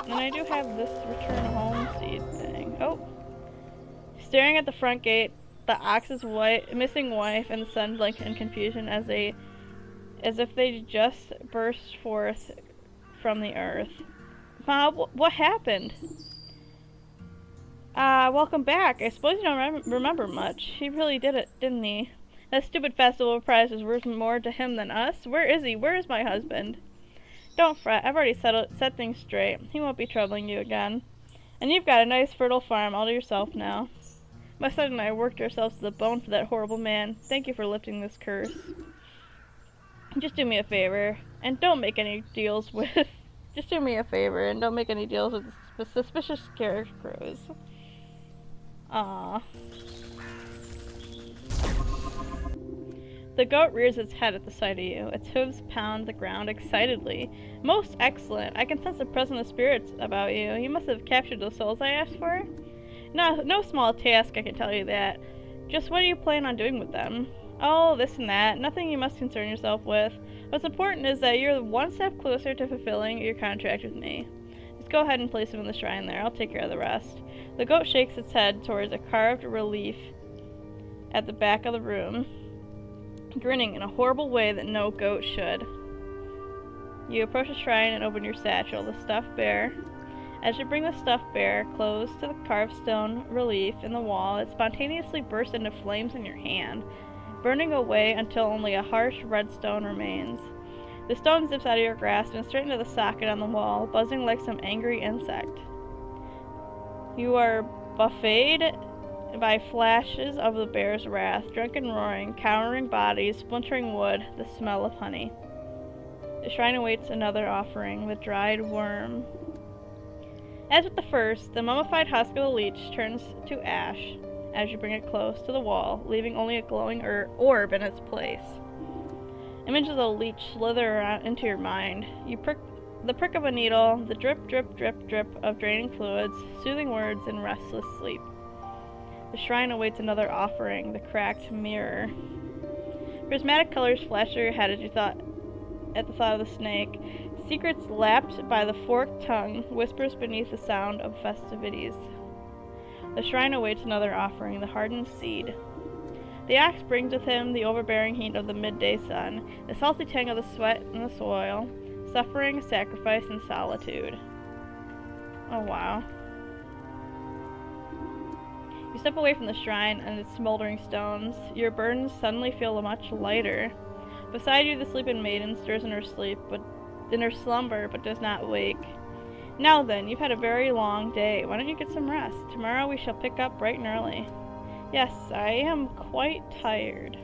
And I do have this return home seed thing. Oh. Staring at the front gate, the ox's missing wife and the son blink in confusion as if they just burst forth from the earth. Mom, what happened? Welcome back. I suppose you don't remember much. He really did it, didn't he? That stupid festival of prize was worth more to him than us. Where is he? Where is my husband? Don't fret. I've already set things straight. He won't be troubling you again. And you've got a nice fertile farm all to yourself now. My son and I worked ourselves to the bone for that horrible man. Thank you for lifting this curse. Just do me a favor, and don't make any deals with... Just do me a favor, and don't make any deals with the suspicious scarecrows. Aww. The goat rears its head at the sight of you. Its hooves pound the ground excitedly. Most excellent. I can sense a presence of spirits about you. You must have captured those souls I asked for? No small task, I can tell you that. Just what do you plan on doing with them? Oh, this and that. Nothing you must concern yourself with. What's important is that you're one step closer to fulfilling your contract with me. Just go ahead and place them in the shrine there. I'll take care of the rest. The goat shakes its head towards a carved relief at the back of the room, grinning in a horrible way that no goat should. You approach the shrine and open your satchel, the stuffed bear. As you bring the stuffed bear close to the carved stone relief in the wall, it spontaneously bursts into flames in your hand, burning away until only a harsh red stone remains. The stone zips out of your grasp and straight into the socket on the wall, buzzing like some angry insect. You are buffeted by flashes of the bear's wrath, drunken roaring, cowering bodies, splintering wood, the smell of honey. The shrine awaits another offering, the dried worm. As with the first, the mummified husk of the leech turns to ash as you bring it close to the wall, leaving only a glowing orb in its place. Images of the leech slither into your mind. The prick of a needle, the drip, drip, drip, drip of draining fluids, soothing words, and restless sleep. The shrine awaits another offering, the cracked mirror. Prismatic colors flash through your head at the thought of the snake. Secrets lapped by the forked tongue whispers beneath the sound of festivities. The shrine awaits another offering, the hardened seed. The ox brings with him the overbearing heat of the midday sun, the salty tang of the sweat in the soil, suffering, sacrifice, and solitude. Oh wow. You step away from the shrine and its smoldering stones. Your burdens suddenly feel much lighter. Beside you, the sleeping maiden stirs in her slumber, but does not wake. Now then, you've had a very long day. Why don't you get some rest? Tomorrow we shall pick up bright and early. Yes, I am quite tired.